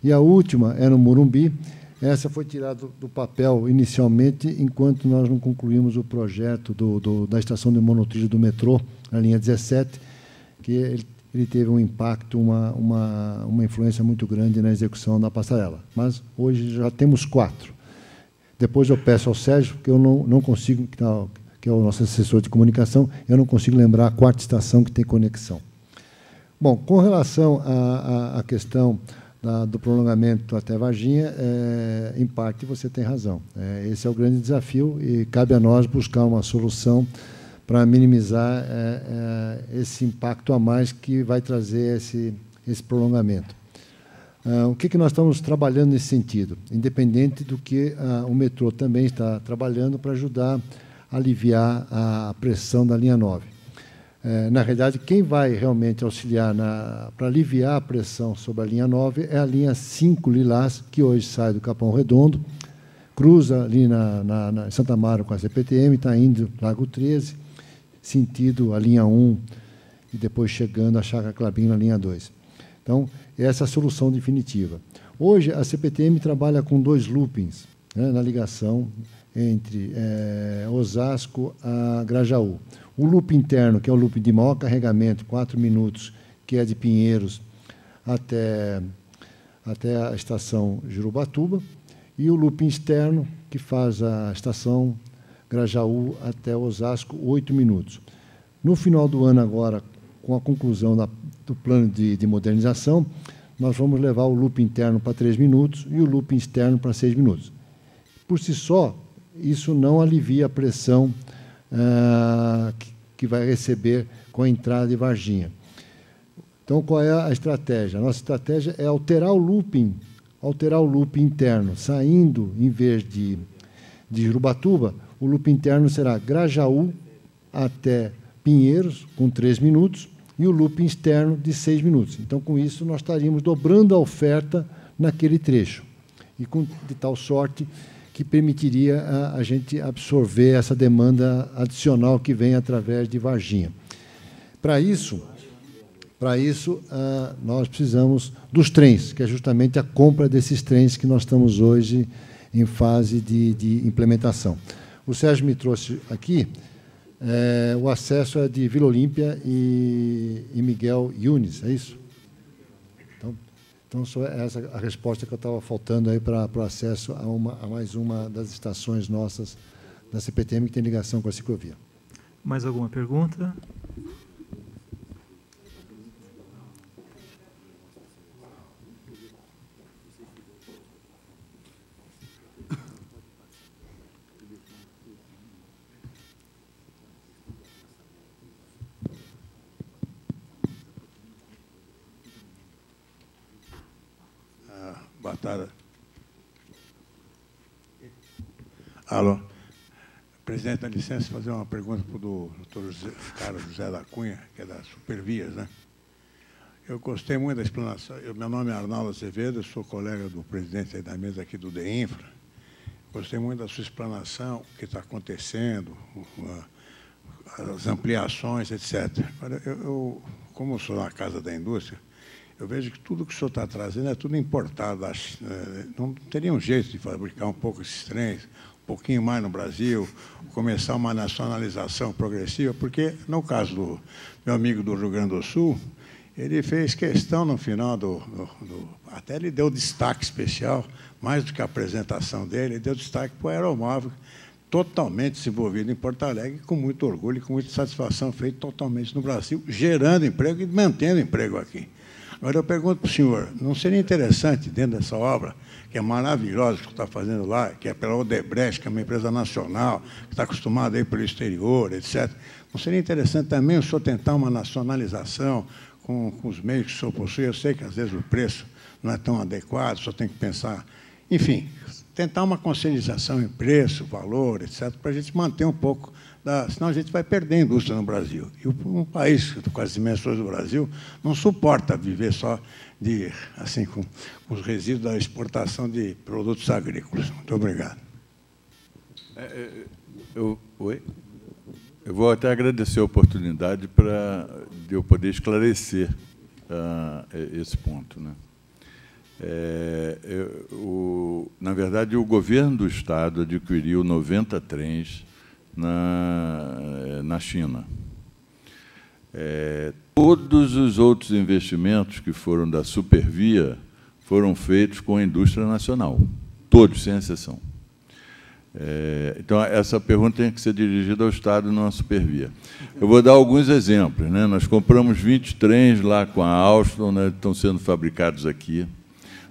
E a última é no Morumbi. Essa foi tirada do papel inicialmente, enquanto nós não concluímos o projeto da estação de monotrilho do metrô, na linha 17, que ele teve um impacto, uma influência muito grande na execução da passarela. Mas hoje já temos 4. Depois eu peço ao Sérgio, porque eu não consigo, que é o nosso assessor de comunicação, eu não consigo lembrar a 4ª estação que tem conexão. Bom, com relação à questão do prolongamento até Varginha, em parte você tem razão. Esse é o grande desafio e cabe a nós buscar uma solução para minimizar esse impacto a mais que vai trazer esse prolongamento. O que nós estamos trabalhando nesse sentido? Independente do que o metrô também está trabalhando para ajudar a aliviar a pressão da linha 9. Na realidade, quem vai realmente auxiliar para aliviar a pressão sobre a linha 9 é a linha 5 Lilás, que hoje sai do Capão Redondo, cruza ali em Santa Amaro com a CPTM, está indo Lago 13, sentido a linha 1, e depois chegando a Chácara Clabim na linha 2. Então, essa é a solução definitiva. Hoje, a CPTM trabalha com 2 loopings, né, na ligação entre Osasco a Grajaú. O loop interno, que é o loop de maior carregamento, 4 minutos, que é de Pinheiros até a estação Jurubatuba, e o loop externo, que faz a estação Grajaú até Osasco, 8 minutos. No final do ano, agora, com a conclusão do plano de modernização, nós vamos levar o loop interno para 3 minutos e o loop externo para 6 minutos. Por si só, isso não alivia a pressão que vai receber com a entrada de Varginha. Então, qual é a estratégia? A nossa estratégia é alterar o looping interno, saindo, em vez de Jurubatuba, o loop interno será Grajaú até Pinheiros, com 3 minutos, e o loop externo de 6 minutos. Então, com isso, nós estaríamos dobrando a oferta naquele trecho, e de tal sorte que permitiria a gente absorver essa demanda adicional que vem através de Varginha. Para isso, nós precisamos dos trens, que é justamente a compra desses trens que nós estamos hoje em fase de implementação. O Sérgio me trouxe aqui, o acesso é de Vila Olímpia e Miguel Yunes, é isso? Então, essa é a resposta que eu estava faltando aí para o acesso a mais uma das estações nossas da CPTM que tem ligação com a ciclovia. Mais alguma pergunta? Boa tarde. Alô. Presidente, dá licença fazer uma pergunta para o doutor Carlos José da Cunha, que é da Supervias, né? Eu gostei muito da explanação. Meu nome é Arnaldo Azevedo, eu sou colega do presidente da mesa aqui do DEINFRA. Gostei muito da sua explanação, o que está acontecendo, as ampliações, etc. Agora, como eu sou na Casa da Indústria, eu vejo que tudo que o senhor está trazendo é tudo importado. Não teria um jeito de fabricar um pouco esses trens, um pouquinho mais no Brasil, começar uma nacionalização progressiva, porque, no caso do meu amigo do Rio Grande do Sul, ele fez questão, no final até ele deu destaque especial, mais do que a apresentação dele, ele deu destaque para o aeromóvel, totalmente desenvolvido em Porto Alegre, com muito orgulho e com muita satisfação, feito totalmente no Brasil, gerando emprego e mantendo emprego aqui. Agora, eu pergunto para o senhor, não seria interessante, dentro dessa obra, que é maravilhosa, que está fazendo lá, que é pela Odebrecht, que é uma empresa nacional, que está acostumada a ir pelo exterior, etc., não seria interessante também o senhor tentar uma nacionalização com os meios que o senhor possui? Eu sei que, às vezes, o preço não é tão adequado, só tem que pensar... Enfim, tentar uma conscientização em preço, valor, etc., para a gente manter um pouco... Senão a gente vai perder a indústria no Brasil. E um país com as dimensões do Brasil não suporta viver só assim, com os resíduos da exportação de produtos agrícolas. Muito obrigado. Oi? Eu vou até agradecer a oportunidade de eu poder esclarecer esse ponto, né? Na verdade, o governo do Estado adquiriu 90 trens na China. Todos os outros investimentos que foram da Supervia foram feitos com a indústria nacional, todos, sem exceção. Então, essa pergunta tem que ser dirigida ao Estado, não à Supervia. Eu vou dar alguns exemplos, né? Nós compramos 20 trens lá com a Alstom, né? Estão sendo fabricados aqui.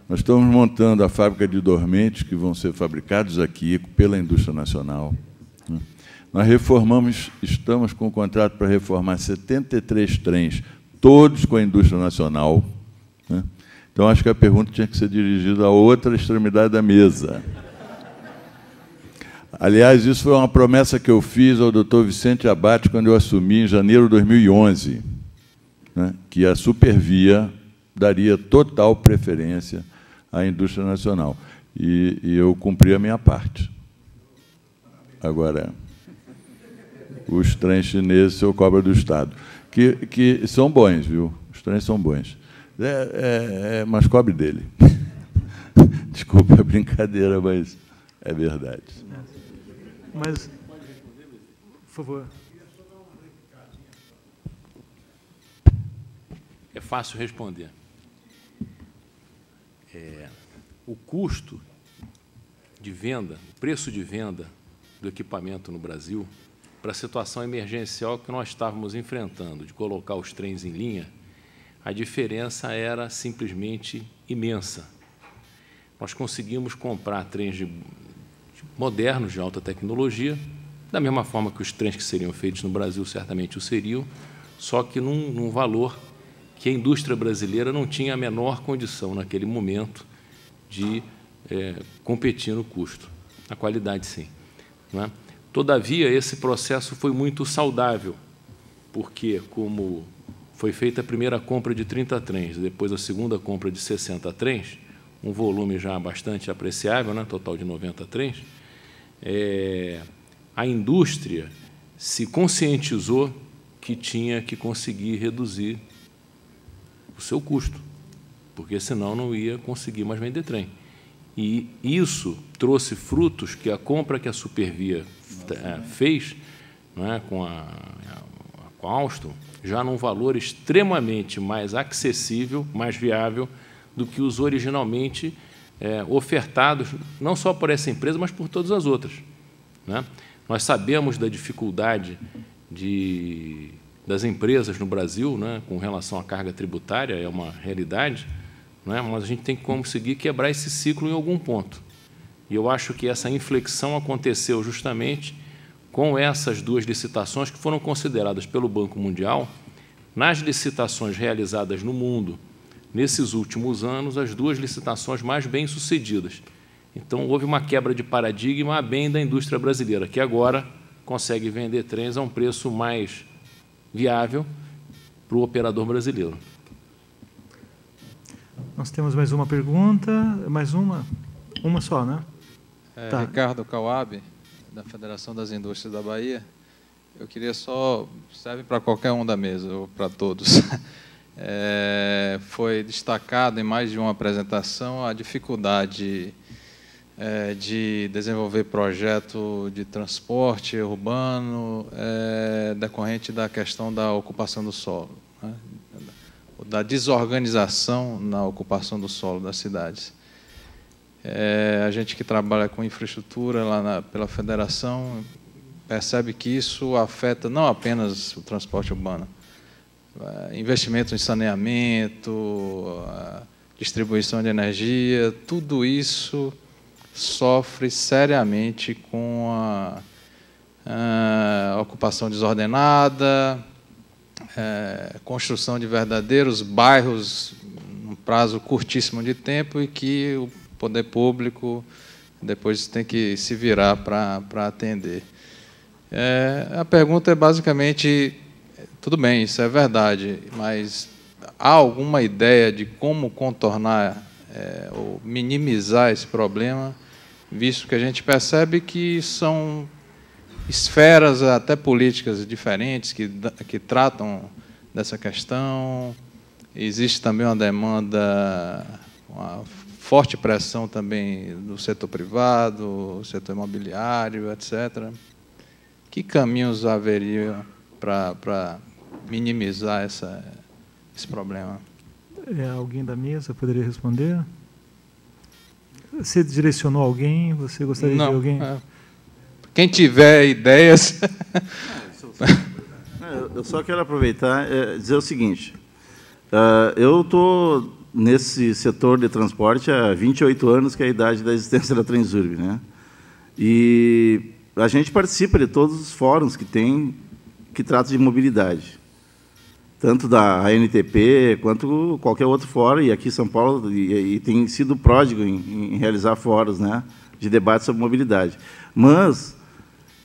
Nós estamos montando a fábrica de dormentes, que vão ser fabricados aqui pela indústria nacional. Nós estamos com um contrato para reformar 73 trens, todos com a indústria nacional, né? Então, acho que a pergunta tinha que ser dirigida à outra extremidade da mesa. Aliás, isso foi uma promessa que eu fiz ao Dr. Vicente Abate quando eu assumi em janeiro de 2011, né, que a Supervia daria total preferência à indústria nacional. E eu cumpri a minha parte. Agora, os trens chineses eu cobro do Estado, que são bons, viu? Os trens são bons. Mas cobre dele. Desculpa a brincadeira, mas é verdade. Mas, por favor. É fácil responder. O custo de venda, o preço de venda do equipamento no Brasil, para a situação emergencial que nós estávamos enfrentando, de colocar os trens em linha, a diferença era simplesmente imensa. Nós conseguimos comprar trens modernos, de alta tecnologia, da mesma forma que os trens que seriam feitos no Brasil certamente o seriam, só que num valor que a indústria brasileira não tinha a menor condição, naquele momento, de competir no custo. A qualidade, sim. Não é? Todavia, esse processo foi muito saudável, porque, como foi feita a primeira compra de 30 trens, depois a segunda compra de 60 trens, um volume já bastante apreciável, né, total de 90 trens, a indústria se conscientizou que tinha que conseguir reduzir o seu custo, porque senão não ia conseguir mais vender trem. E isso trouxe frutos que a compra que a Supervia fez, não é, com a Alstom, já num valor extremamente mais acessível, mais viável do que os originalmente ofertados, não só por essa empresa, mas por todas as outras, né? Nós sabemos da dificuldade das empresas no Brasil, né, com relação à carga tributária, é uma realidade, né, mas a gente tem que conseguir quebrar esse ciclo em algum ponto. E eu acho que essa inflexão aconteceu justamente com essas duas licitações que foram consideradas pelo Banco Mundial, nas licitações realizadas no mundo, nesses últimos anos, as duas licitações mais bem-sucedidas. Então, houve uma quebra de paradigma a bem da indústria brasileira, que agora consegue vender trens a um preço mais viável para o operador brasileiro. Nós temos mais uma pergunta, mais uma só, né? Tá. Ricardo Kawab, da Federação das Indústrias da Bahia. Eu queria só, serve para qualquer um da mesa, ou para todos. Foi destacado em mais de uma apresentação a dificuldade de desenvolver projeto de transporte urbano decorrente da questão da ocupação do solo, né? Da desorganização na ocupação do solo das cidades. A gente que trabalha com infraestrutura lá pela federação percebe que isso afeta não apenas o transporte urbano, investimento em saneamento, distribuição de energia, tudo isso sofre seriamente com a ocupação desordenada, construção de verdadeiros bairros num prazo curtíssimo de tempo e que o poder público depois tem que se virar para atender. A pergunta é basicamente, tudo bem, isso é verdade, mas há alguma ideia de como contornar ou minimizar esse problema, visto que a gente percebe que são esferas até políticas diferentes que tratam dessa questão. Existe também uma demanda, uma forte pressão também do setor privado, setor imobiliário, etc. Que caminhos haveria para minimizar esse problema? Alguém da mesa poderia responder? Você direcionou alguém? Você gostaria de alguém? Quem tiver ideias... Eu só quero aproveitar e dizer o seguinte. Eu estou nesse setor de transporte há 28 anos, que é a idade da existência da Transurb, né? E a gente participa de todos os fóruns que tratam de mobilidade, tanto da ANTP quanto qualquer outro fórum, e aqui em São Paulo, e tem sido pródigo em realizar fóruns, né, de debate sobre mobilidade. Mas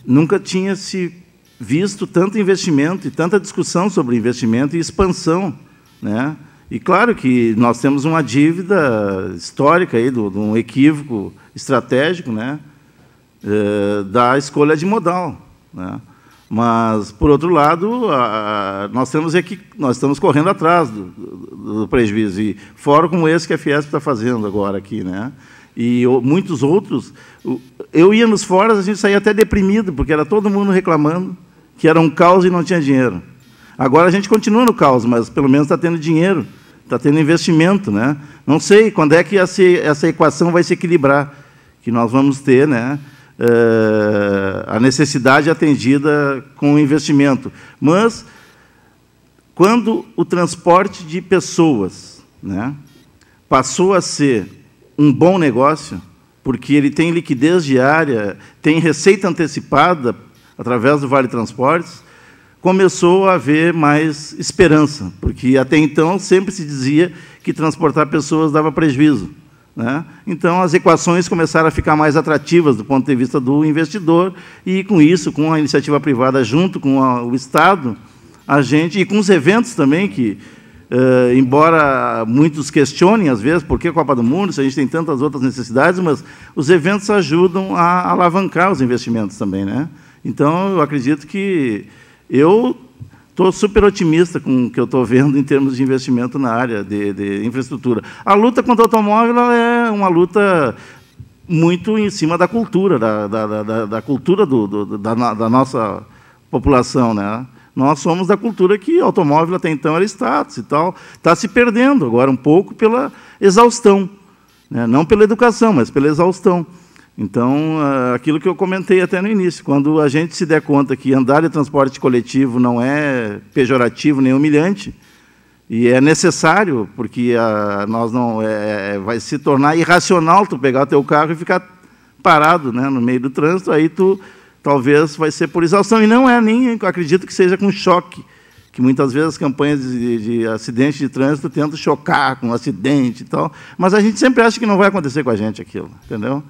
nunca tinha se visto tanto investimento e tanta discussão sobre investimento e expansão, né? E claro que nós temos uma dívida histórica aí de um equívoco estratégico, né, da escolha de modal, né? Mas, por outro lado, nós estamos correndo atrás do prejuízo. E fórum como esse que a Fiesp está fazendo agora aqui, né? E muitos outros. Eu ia nos fóruns, a gente saía até deprimido, porque era todo mundo reclamando que era um caos e não tinha dinheiro. Agora a gente continua no caos, mas pelo menos está tendo dinheiro, está tendo investimento, né? Não sei quando é que essa equação vai se equilibrar, que nós vamos ter, né, a necessidade atendida com o investimento. Mas, quando o transporte de pessoas, né, passou a ser um bom negócio, porque ele tem liquidez diária, tem receita antecipada através do Vale Transportes, começou a haver mais esperança, porque até então sempre se dizia que transportar pessoas dava prejuízo, né? Então, as equações começaram a ficar mais atrativas do ponto de vista do investidor, e, com isso, com a iniciativa privada junto com o Estado, e com os eventos também, que, embora muitos questionem, às vezes, por que a Copa do Mundo, se a gente tem tantas outras necessidades, mas os eventos ajudam a alavancar os investimentos também, né? Então, eu acredito que eu estou super otimista com o que eu estou vendo em termos de investimento na área de infraestrutura. A luta contra o automóvel é uma luta muito em cima da cultura, da cultura da nossa população, né? Nós somos da cultura que o automóvel até então era status e tal. Está se perdendo agora um pouco pela exaustão, né? Não pela educação, mas pela exaustão. Então, aquilo que eu comentei até no início, quando a gente se der conta que andar de transporte coletivo não é pejorativo nem humilhante, e é necessário, porque vai se tornar irracional tu pegar o teu carro e ficar parado, né, no meio do trânsito, aí tu talvez vai ser por exaustão. E não é nem, acredito que seja com choque, que muitas vezes as campanhas de acidente de trânsito tentam chocar com acidente e tal, mas a gente sempre acha que não vai acontecer com a gente aquilo, entendeu?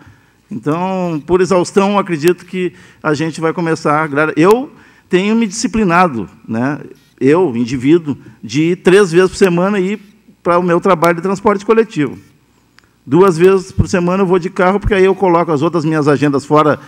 Então, por exaustão, acredito que a gente vai começar... Eu tenho me disciplinado, né? Eu, indivíduo, de ir 3 vezes por semana ir para o meu trabalho de transporte coletivo. 2 vezes por semana eu vou de carro, porque aí eu coloco as outras minhas agendas fora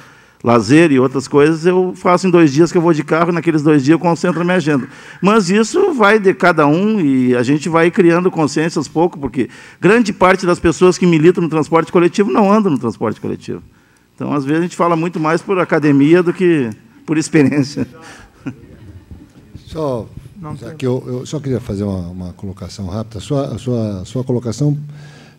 lazer e outras coisas, eu faço em 2 dias que eu vou de carro, e naqueles 2 dias eu concentro a minha agenda. Mas isso vai de cada um, e a gente vai criando consciência aos poucos, porque grande parte das pessoas que militam no transporte coletivo não andam no transporte coletivo. Então, às vezes, a gente fala muito mais por academia do que por experiência. Aqui eu só queria fazer uma colocação rápida. A sua colocação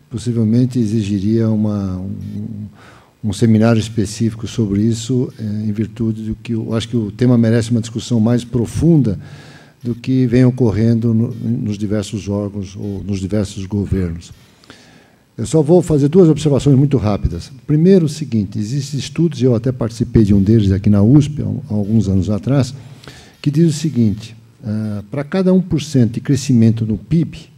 possivelmente exigiria um seminário específico sobre isso, em virtude do que eu acho que o tema merece uma discussão mais profunda do que vem ocorrendo nos diversos órgãos ou nos diversos governos. Eu só vou fazer 2 observações muito rápidas. Primeiro, o seguinte: existem estudos, eu até participei de um deles aqui na USP, há alguns anos atrás, que diz o seguinte: para cada 1% de crescimento no PIB,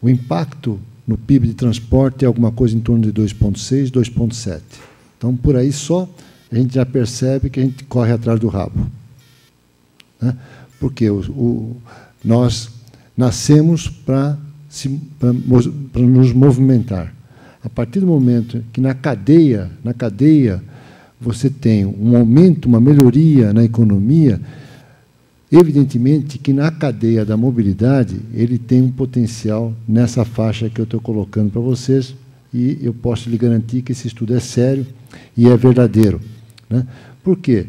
o impacto no PIB de transporte é alguma coisa em torno de 2,6, 2,7. Então, por aí só, a gente já percebe que a gente corre atrás do rabo. Né? Porque nós nascemos para nos movimentar. A partir do momento que na cadeia você tem um aumento, uma melhoria na economia, evidentemente que na cadeia da mobilidade ele tem um potencial nessa faixa que eu estou colocando para vocês, e eu posso lhe garantir que esse estudo é sério e é verdadeiro. Né? Por quê?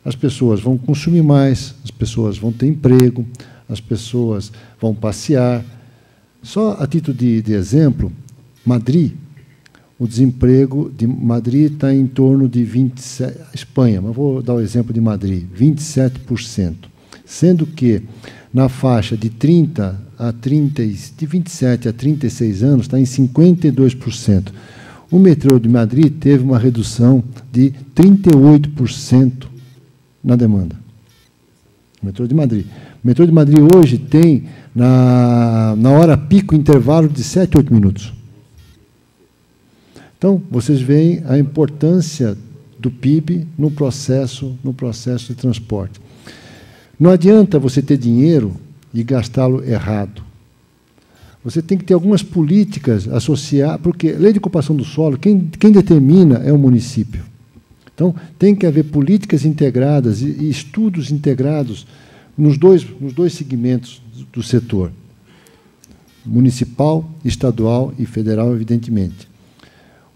As pessoas vão consumir mais, as pessoas vão ter emprego, as pessoas vão passear. Só a título de exemplo, Madrid, o desemprego de Madrid está em torno de 27%, Espanha, mas vou dar o exemplo de Madrid, 27%, sendo que na faixa de 27 a 36 anos está em 52%. O metrô de Madrid teve uma redução de 38% na demanda. O metrô de Madrid. O metrô de Madrid hoje tem, na hora pico, intervalo de 7, 8 minutos. Então, vocês veem a importância do PIB no processo de transporte. Não adianta você ter dinheiro e gastá-lo errado. Você tem que ter algumas políticas associadas, porque lei de ocupação do solo, quem determina é o município. Então, tem que haver políticas integradas e estudos integrados nos dois segmentos do setor, municipal, estadual e federal, evidentemente.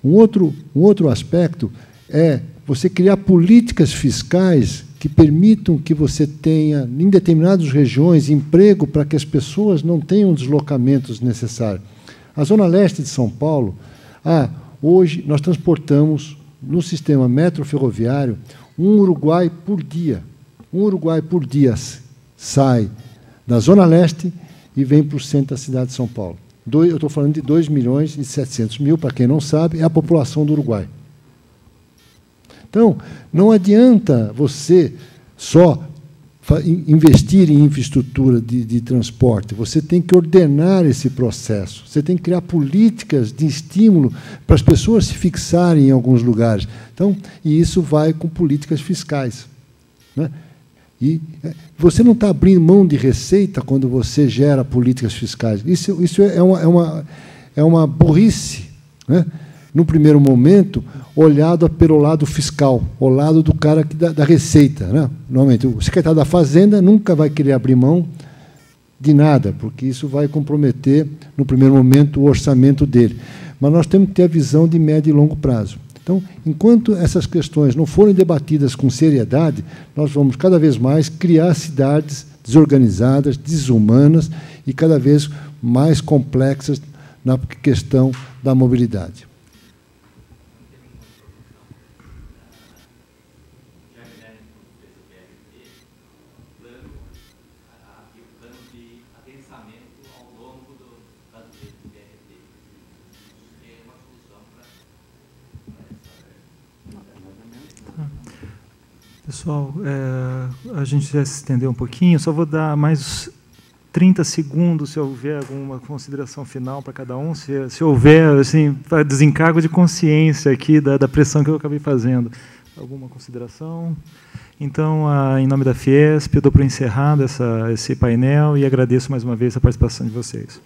Um outro aspecto é você criar políticas fiscais que permitam que você tenha, em determinadas regiões, emprego para que as pessoas não tenham deslocamentos necessários. A Zona Leste de São Paulo, hoje nós transportamos, no sistema metroferroviário, um Uruguai por dia. Um Uruguai por dia sai da Zona Leste e vem para o centro da cidade de São Paulo. Eu estou falando de 2.700.000, para quem não sabe, é a população do Uruguai. Então, não adianta você só investir em infraestrutura de transporte, você tem que ordenar esse processo, você tem que criar políticas de estímulo para as pessoas se fixarem em alguns lugares. Então, e isso vai com políticas fiscais. Né? E você não está abrindo mão de receita quando você gera políticas fiscais. Isso é uma burrice, né? No primeiro momento, olhado pelo lado fiscal, o lado do cara da receita. Né? Normalmente, o secretário da Fazenda nunca vai querer abrir mão de nada, porque isso vai comprometer, no primeiro momento, o orçamento dele. Mas nós temos que ter a visão de médio e longo prazo. Então, enquanto essas questões não forem debatidas com seriedade, nós vamos, cada vez mais, criar cidades desorganizadas, desumanas e cada vez mais complexas na questão da mobilidade. Pessoal, a gente já se estendeu um pouquinho, só vou dar mais 30 segundos, se houver alguma consideração final para cada um, se houver, assim, desencargo de consciência aqui da pressão que eu acabei fazendo. Alguma consideração? Então, em nome da Fiesp, eu dou por encerrado esse painel e agradeço mais uma vez a participação de vocês.